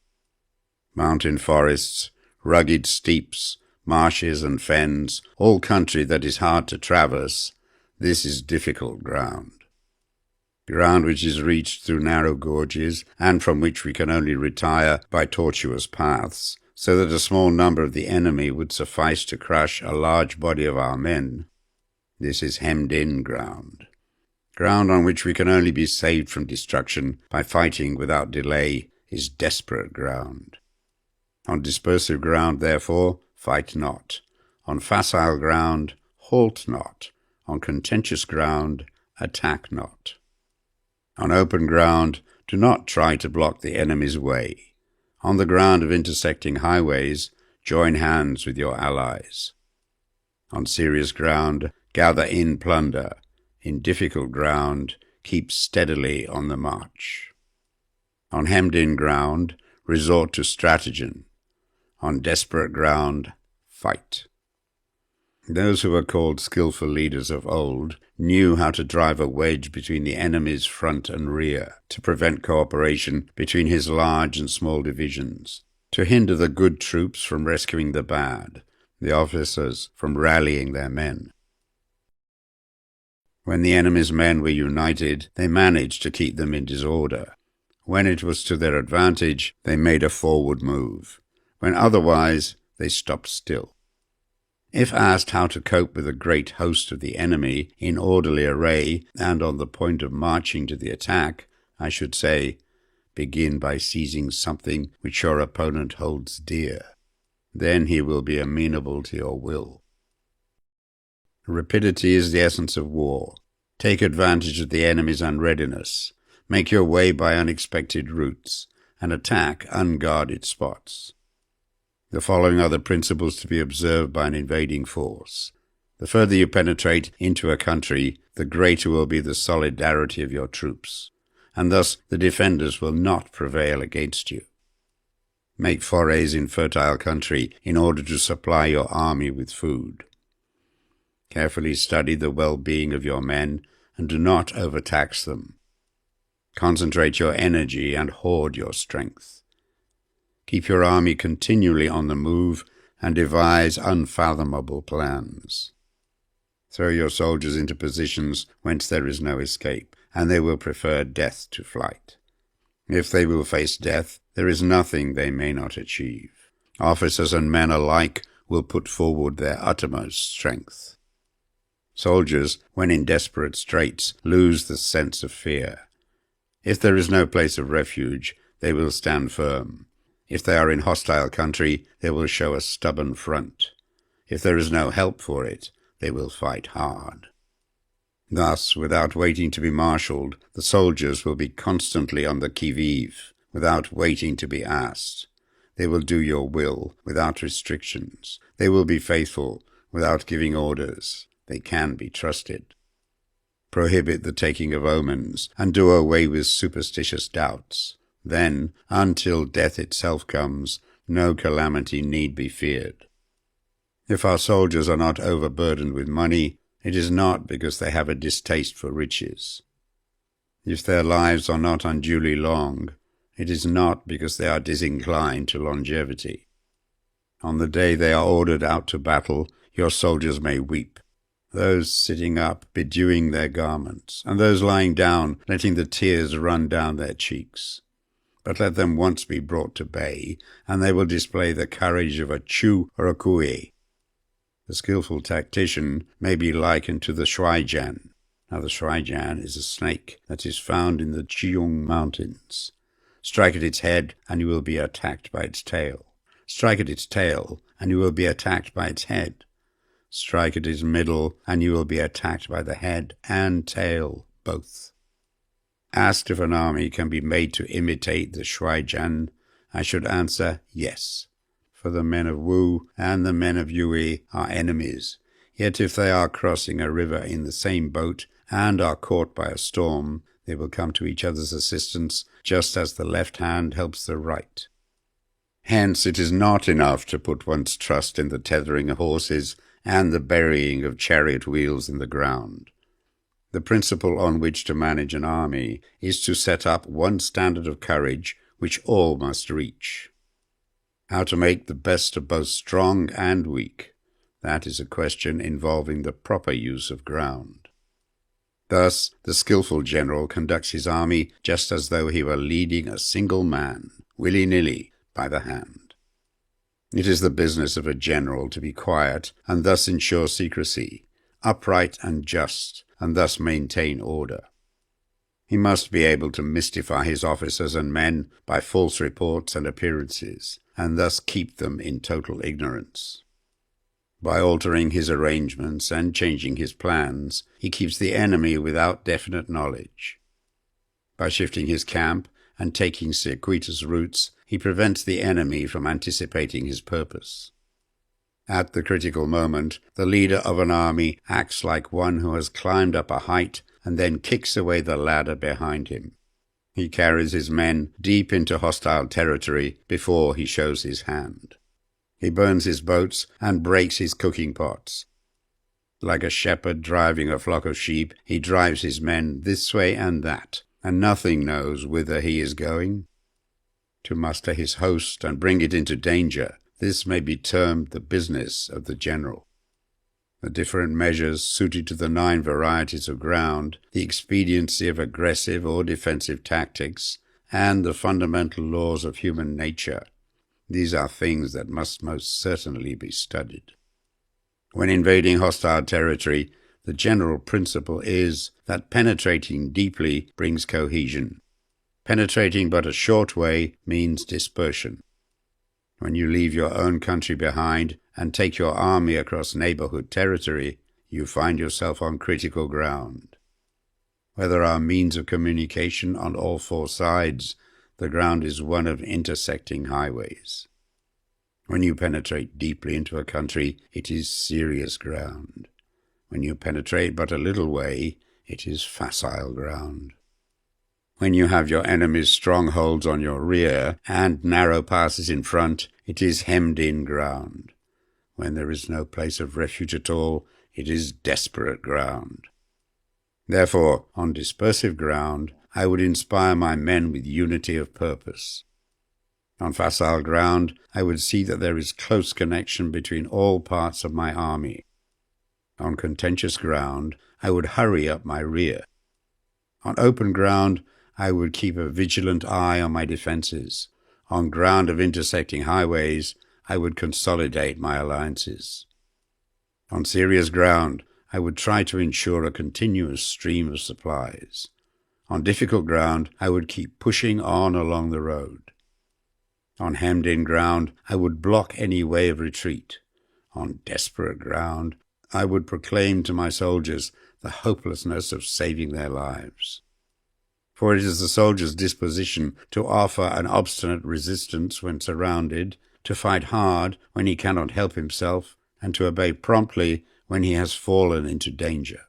Mountain forests, rugged steeps, marshes and fens, all country that is hard to traverse, this is difficult ground. Ground which is reached through narrow gorges, and from which we can only retire by tortuous paths, so that a small number of the enemy would suffice to crush a large body of our men. This is hemmed-in ground. Ground on which we can only be saved from destruction by fighting without delay is desperate ground. On dispersive ground, therefore, fight not. On facile ground, halt not. On contentious ground, attack not. On open ground, do not try to block the enemy's way. On the ground of intersecting highways, join hands with your allies. On serious ground, gather in plunder. In difficult ground, keep steadily on the march. On hemmed-in ground, resort to stratagem. On desperate ground, fight. Those who were called skillful leaders of old knew how to drive a wedge between the enemy's front and rear, to prevent cooperation between his large and small divisions, to hinder the good troops from rescuing the bad, the officers from rallying their men. When the enemy's men were united, they managed to keep them in disorder. When it was to their advantage, they made a forward move. When otherwise, they stopped still. If asked how to cope with a great host of the enemy in orderly array and on the point of marching to the attack, I should say, begin by seizing something which your opponent holds dear. Then he will be amenable to your will. Rapidity is the essence of war. Take advantage of the enemy's unreadiness. Make your way by unexpected routes, and attack unguarded spots. The following are the principles to be observed by an invading force. The further you penetrate into a country, the greater will be the solidarity of your troops, and thus the defenders will not prevail against you. Make forays in fertile country in order to supply your army with food. Carefully study the well-being of your men and do not overtax them. Concentrate your energy and hoard your strength. Keep your army continually on the move and devise unfathomable plans. Throw your soldiers into positions whence there is no escape, and they will prefer death to flight. If they will face death, there is nothing they may not achieve. Officers and men alike will put forward their uttermost strength. Soldiers, when in desperate straits, lose the sense of fear. If there is no place of refuge, they will stand firm. If they are in hostile country, they will show a stubborn front. If there is no help for it, they will fight hard. Thus, without waiting to be marshalled, the soldiers will be constantly on the qui-vive, without waiting to be asked. They will do your will without restrictions. They will be faithful without giving orders. They can be trusted. Prohibit the taking of omens, and do away with superstitious doubts. Then, until death itself comes, no calamity need be feared. If our soldiers are not overburdened with money, it is not because they have a distaste for riches. If their lives are not unduly long, it is not because they are disinclined to longevity. On the day they are ordered out to battle, your soldiers may weep, those sitting up bedewing their garments, and those lying down letting the tears run down their cheeks. But let them once be brought to bay, and they will display the courage of a Chu or a Kui. The skilful tactician may be likened to the shuaijian. Now the shuaijian is a snake that is found in the Jiong Mountains. Strike at its head, and you will be attacked by its tail. Strike at its tail, and you will be attacked by its head. Strike at its middle, and you will be attacked by the head and tail, both. Asked if an army can be made to imitate the shuaijian, I should answer yes. For the men of Wu and the men of Yue are enemies, yet if they are crossing a river in the same boat and are caught by a storm, they will come to each other's assistance, just as the left hand helps the right. Hence it is not enough to put one's trust in the tethering of horses and the burying of chariot wheels in the ground. The principle on which to manage an army is to set up one standard of courage which all must reach. How to make the best of both strong and weak, that is a question involving the proper use of ground. Thus, the skilful general conducts his army just as though he were leading a single man, willy-nilly, by the hand. It is the business of a general to be quiet and thus ensure secrecy, upright and just, and thus maintain order. He must be able to mystify his officers and men by false reports and appearances, and thus keep them in total ignorance. By altering his arrangements and changing his plans, he keeps the enemy without definite knowledge. By shifting his camp and taking circuitous routes, he prevents the enemy from anticipating his purpose. At the critical moment, the leader of an army acts like one who has climbed up a height and then kicks away the ladder behind him. He carries his men deep into hostile territory before he shows his hand. He burns his boats and breaks his cooking pots. Like a shepherd driving a flock of sheep, he drives his men this way and that, and nothing knows whither he is going. To muster his host and bring it into danger, this may be termed the business of the general. The different measures suited to the 9 varieties of ground, the expediency of aggressive or defensive tactics, and the fundamental laws of human nature. These are things that must most certainly be studied. When invading hostile territory, the general principle is that penetrating deeply brings cohesion. Penetrating but a short way means dispersion. When you leave your own country behind and take your army across neighborhood territory, you find yourself on critical ground. Where there are means of communication on all four sides, the ground is one of intersecting highways. When you penetrate deeply into a country, it is serious ground. When you penetrate but a little way, it is facile ground. When you have your enemy's strongholds on your rear and narrow passes in front, it is hemmed-in ground. When there is no place of refuge at all, it is desperate ground. Therefore, on dispersive ground, I would inspire my men with unity of purpose. On facile ground, I would see that there is close connection between all parts of my army. On contentious ground, I would hurry up my rear. On open ground, I would keep a vigilant eye on my defences. On ground of intersecting highways, I would consolidate my alliances. On serious ground, I would try to ensure a continuous stream of supplies. On difficult ground, I would keep pushing on along the road. On hemmed-in ground, I would block any way of retreat. On desperate ground, I would proclaim to my soldiers the hopelessness of saving their lives. For it is the soldier's disposition to offer an obstinate resistance when surrounded, to fight hard when he cannot help himself, and to obey promptly when he has fallen into danger.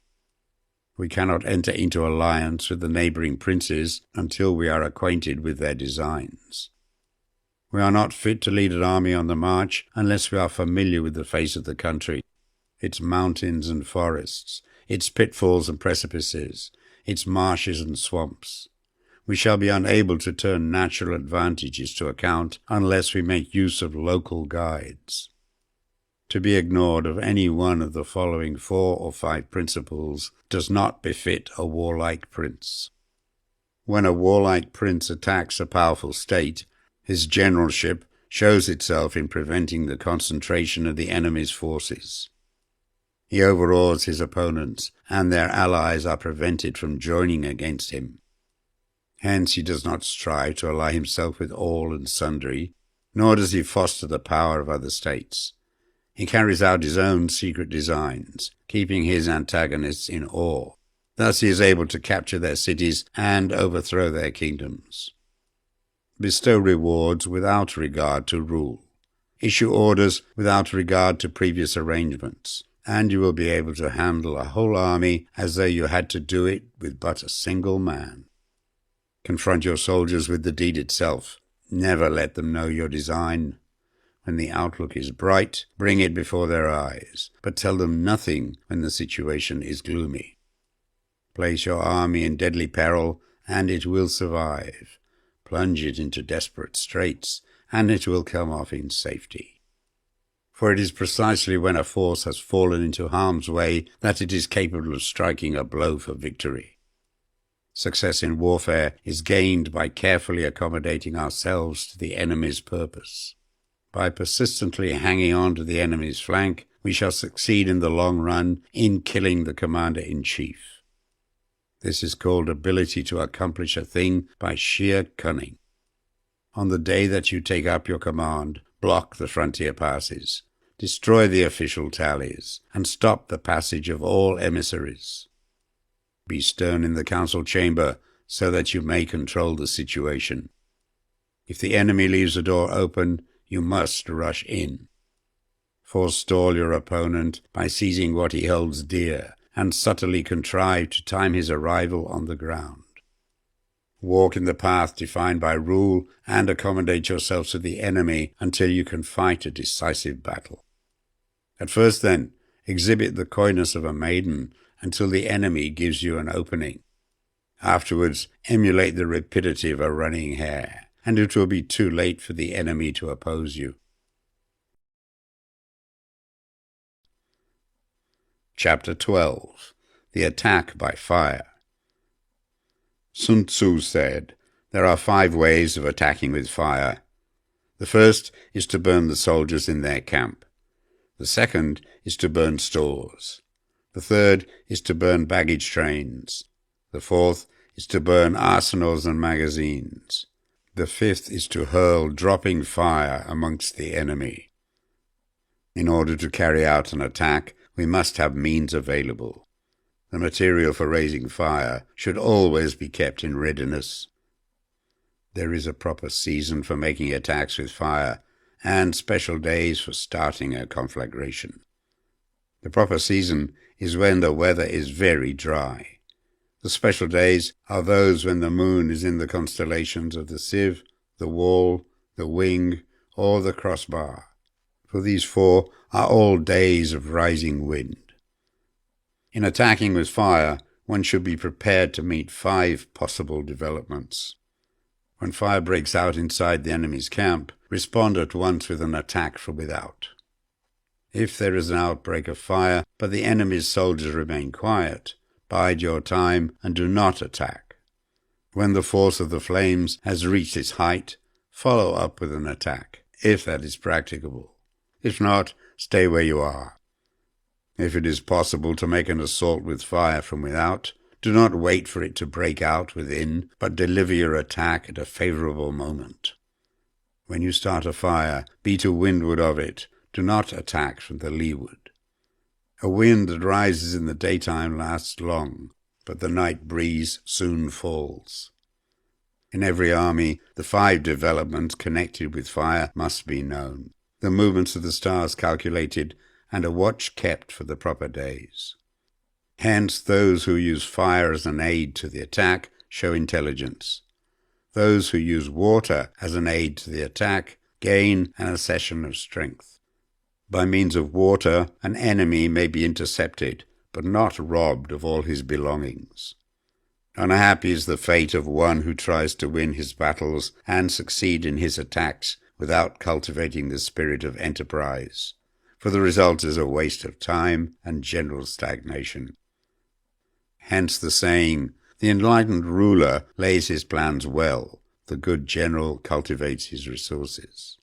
We cannot enter into alliance with the neighbouring princes until we are acquainted with their designs. We are not fit to lead an army on the march unless we are familiar with the face of the country, its mountains and forests, its pitfalls and precipices, its marshes and swamps. We shall be unable to turn natural advantages to account unless we make use of local guides. To be ignored of any one of the following 4 or 5 principles does not befit a warlike prince. When a warlike prince attacks a powerful state, his generalship shows itself in preventing the concentration of the enemy's forces. He overawes his opponents, and their allies are prevented from joining against him. Hence he does not strive to ally himself with all and sundry, nor does he foster the power of other states. He carries out his own secret designs, keeping his antagonists in awe. Thus he is able to capture their cities and overthrow their kingdoms. Bestow rewards without regard to rule. Issue orders without regard to previous arrangements, and you will be able to handle a whole army as though you had to do it with but a single man. Confront your soldiers with the deed itself. Never let them know your design. When the outlook is bright, bring it before their eyes, but tell them nothing when the situation is gloomy. Place your army in deadly peril, and it will survive. Plunge it into desperate straits, and it will come off in safety. For it is precisely when a force has fallen into harm's way that it is capable of striking a blow for victory. Success in warfare is gained by carefully accommodating ourselves to the enemy's purpose. By persistently hanging on to the enemy's flank, we shall succeed in the long run in killing the commander-in-chief. This is called ability to accomplish a thing by sheer cunning. On the day that you take up your command, block the frontier passes, destroy the official tallies, and stop the passage of all emissaries. Be stern in the council chamber so that you may control the situation. If the enemy leaves the door open, you must rush in. Forestall your opponent by seizing what he holds dear, and subtly contrive to time his arrival on the ground. Walk in the path defined by rule, and accommodate yourself to the enemy until you can fight a decisive battle. At first, then, exhibit the coyness of a maiden until the enemy gives you an opening. Afterwards, emulate the rapidity of a running hare, and it will be too late for the enemy to oppose you. Chapter 12. The Attack by Fire. Sun Tzu said, "There are 5 ways of attacking with fire. The first is to burn the soldiers in their camp. The second is to burn stores. The third is to burn baggage trains. The fourth is to burn arsenals and magazines. The fifth is to hurl dropping fire amongst the enemy. In order to carry out an attack, we must have means available. The material for raising fire should always be kept in readiness. There is a proper season for making attacks with fire, and special days for starting a conflagration. The proper season is when the weather is very dry. The special days are those when the moon is in the constellations of the sieve, the wall, the wing, or the crossbar, for these four are all days of rising wind. In attacking with fire, one should be prepared to meet 5 possible developments. When fire breaks out inside the enemy's camp, respond at once with an attack from without. If there is an outbreak of fire, but the enemy's soldiers remain quiet, bide your time and do not attack. When the force of the flames has reached its height, follow up with an attack, if that is practicable. If not, stay where you are. If it is possible to make an assault with fire from without, do not wait for it to break out within, but deliver your attack at a favorable moment. When you start a fire, be to windward of it. Do not attack from the leeward. A wind that rises in the daytime lasts long, but the night breeze soon falls. In every army, the 5 developments connected with fire must be known, the movements of the stars calculated, and a watch kept for the proper days. Hence, those who use fire as an aid to the attack show intelligence. Those who use water as an aid to the attack gain an accession of strength. By means of water, an enemy may be intercepted, but not robbed of all his belongings. Unhappy is the fate of one who tries to win his battles and succeed in his attacks without cultivating the spirit of enterprise, for the result is a waste of time and general stagnation. Hence the saying, the enlightened ruler lays his plans well, the good general cultivates his resources.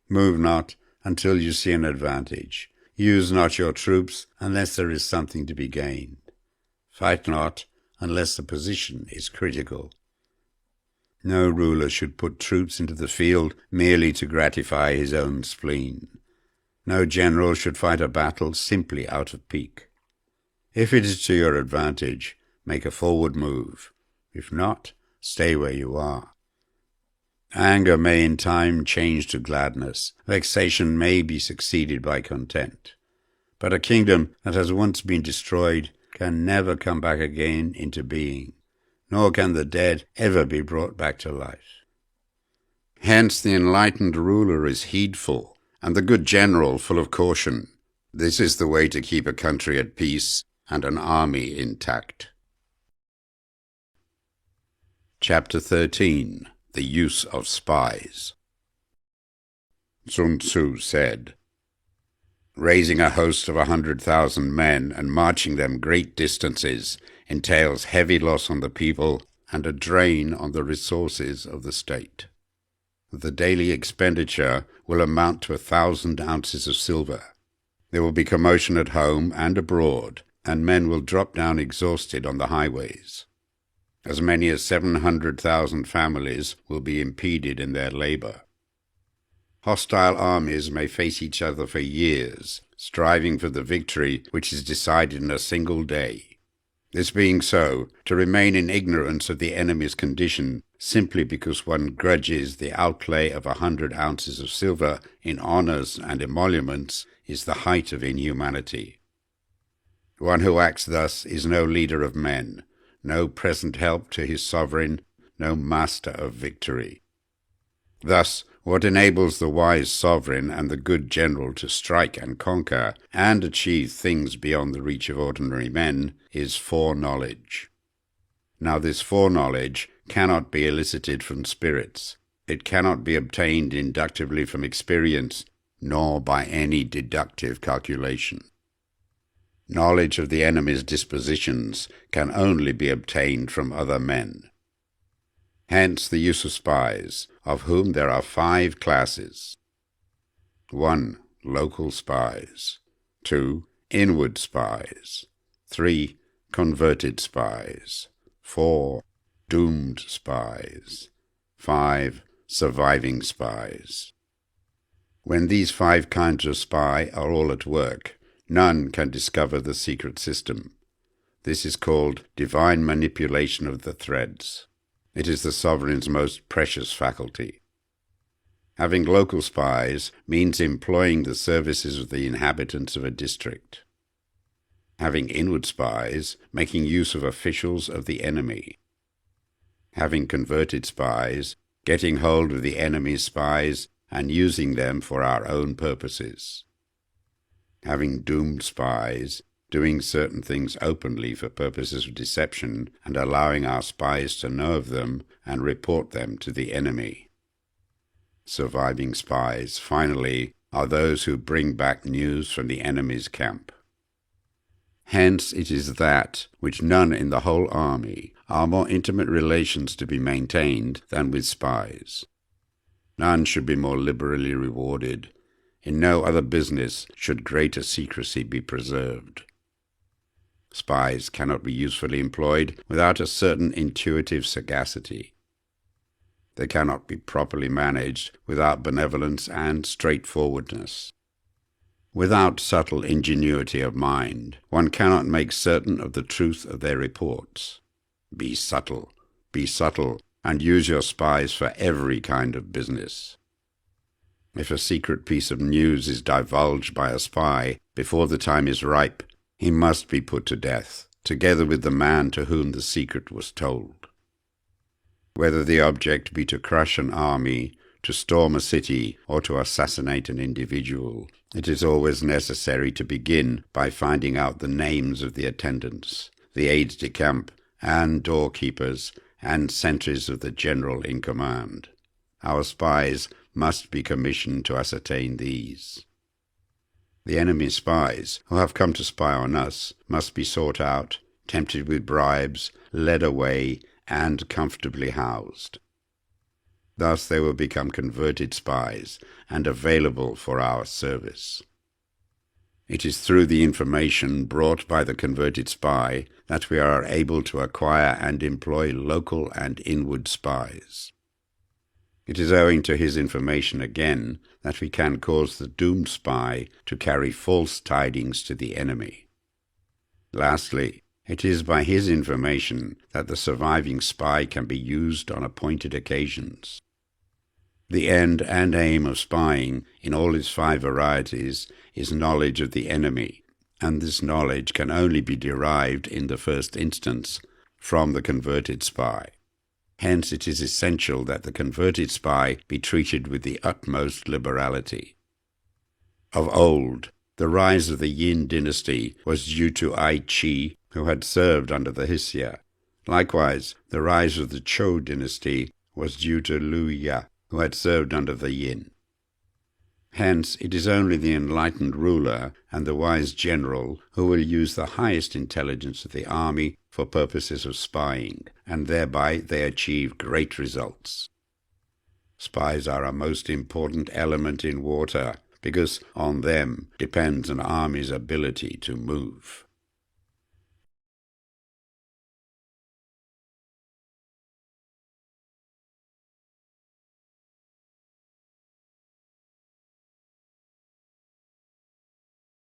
Move not until you see an advantage. Use not your troops unless there is something to be gained. Fight not unless the position is critical. No ruler should put troops into the field merely to gratify his own spleen. No general should fight a battle simply out of pique. If it is to your advantage, make a forward move. If not, stay where you are. Anger may in time change to gladness. Vexation may be succeeded by content. But a kingdom that has once been destroyed can never come back again into being, nor can the dead ever be brought back to life. Hence the enlightened ruler is heedful, and the good general full of caution. This is the way to keep a country at peace and an army intact. Chapter 13. The Use of Spies. Sun Tzu said, "Raising a host of 100,000 men and marching them great distances entails heavy loss on the people and a drain on the resources of the state. The daily expenditure will amount to 1,000 ounces of silver. There will be commotion at home and abroad, and men will drop down exhausted on the highways. As many as 700,000 families will be impeded in their labor. Hostile armies may face each other for years, striving for the victory which is decided in a single day. This being so, to remain in ignorance of the enemy's condition simply because one grudges the outlay of 100 ounces of silver in honors and emoluments is the height of inhumanity. One who acts thus is no leader of men, no present help to his sovereign, no master of victory. Thus, what enables the wise sovereign and the good general to strike and conquer and achieve things beyond the reach of ordinary men is foreknowledge. Now this foreknowledge cannot be elicited from spirits. It cannot be obtained inductively from experience, nor by any deductive calculation. Knowledge of the enemy's dispositions can only be obtained from other men. Hence the use of spies, of whom there are 5 classes. 1. Local spies. 2. Inward spies. 3. Converted spies. 4. Doomed spies. 5. Surviving spies. When these 5 kinds of spy are all at work, none can discover the secret system. This is called divine manipulation of the threads. It is the sovereign's most precious faculty. Having local spies means employing the services of the inhabitants of a district. Having inward spies, making use of officials of the enemy. Having converted spies, getting hold of the enemy's spies and using them for our own purposes. Having doomed spies, doing certain things openly for purposes of deception and allowing our spies to know of them and report them to the enemy. Surviving spies, finally, are those who bring back news from the enemy's camp. Hence it is that which none in the whole army are more intimate relations to be maintained than with spies. None should be more liberally rewarded. In no other business should greater secrecy be preserved. Spies cannot be usefully employed without a certain intuitive sagacity. They cannot be properly managed without benevolence and straightforwardness. Without subtle ingenuity of mind, one cannot make certain of the truth of their reports. Be subtle, and use your spies for every kind of business. If a secret piece of news is divulged by a spy before the time is ripe, he must be put to death, together with the man to whom the secret was told. Whether the object be to crush an army, to storm a city, or to assassinate an individual, it is always necessary to begin by finding out the names of the attendants, the aides-de-camp, and doorkeepers, and sentries of the general in command. Our spies must be commissioned to ascertain these. The enemy's spies, who have come to spy on us, must be sought out, tempted with bribes, led away, and comfortably housed. Thus they will become converted spies and available for our service. It is through the information brought by the converted spy that we are able to acquire and employ local and inward spies. It is owing to his information again that we can cause the doomed spy to carry false tidings to the enemy. Lastly, it is by his information that the surviving spy can be used on appointed occasions. The end and aim of spying in all its 5 varieties is knowledge of the enemy, and this knowledge can only be derived in the first instance from the converted spy. Hence it is essential that the converted spy be treated with the utmost liberality. Of old, the rise of the Yin dynasty was due to Ai Qi, who had served under the Hsia. Likewise, the rise of the Zhou dynasty was due to Liu Ya, who had served under the Yin. Hence, it is only the enlightened ruler and the wise general who will use the highest intelligence of the army for purposes of spying, and thereby they achieve great results. Spies are a most important element in warfare, because on them depends an army's ability to move.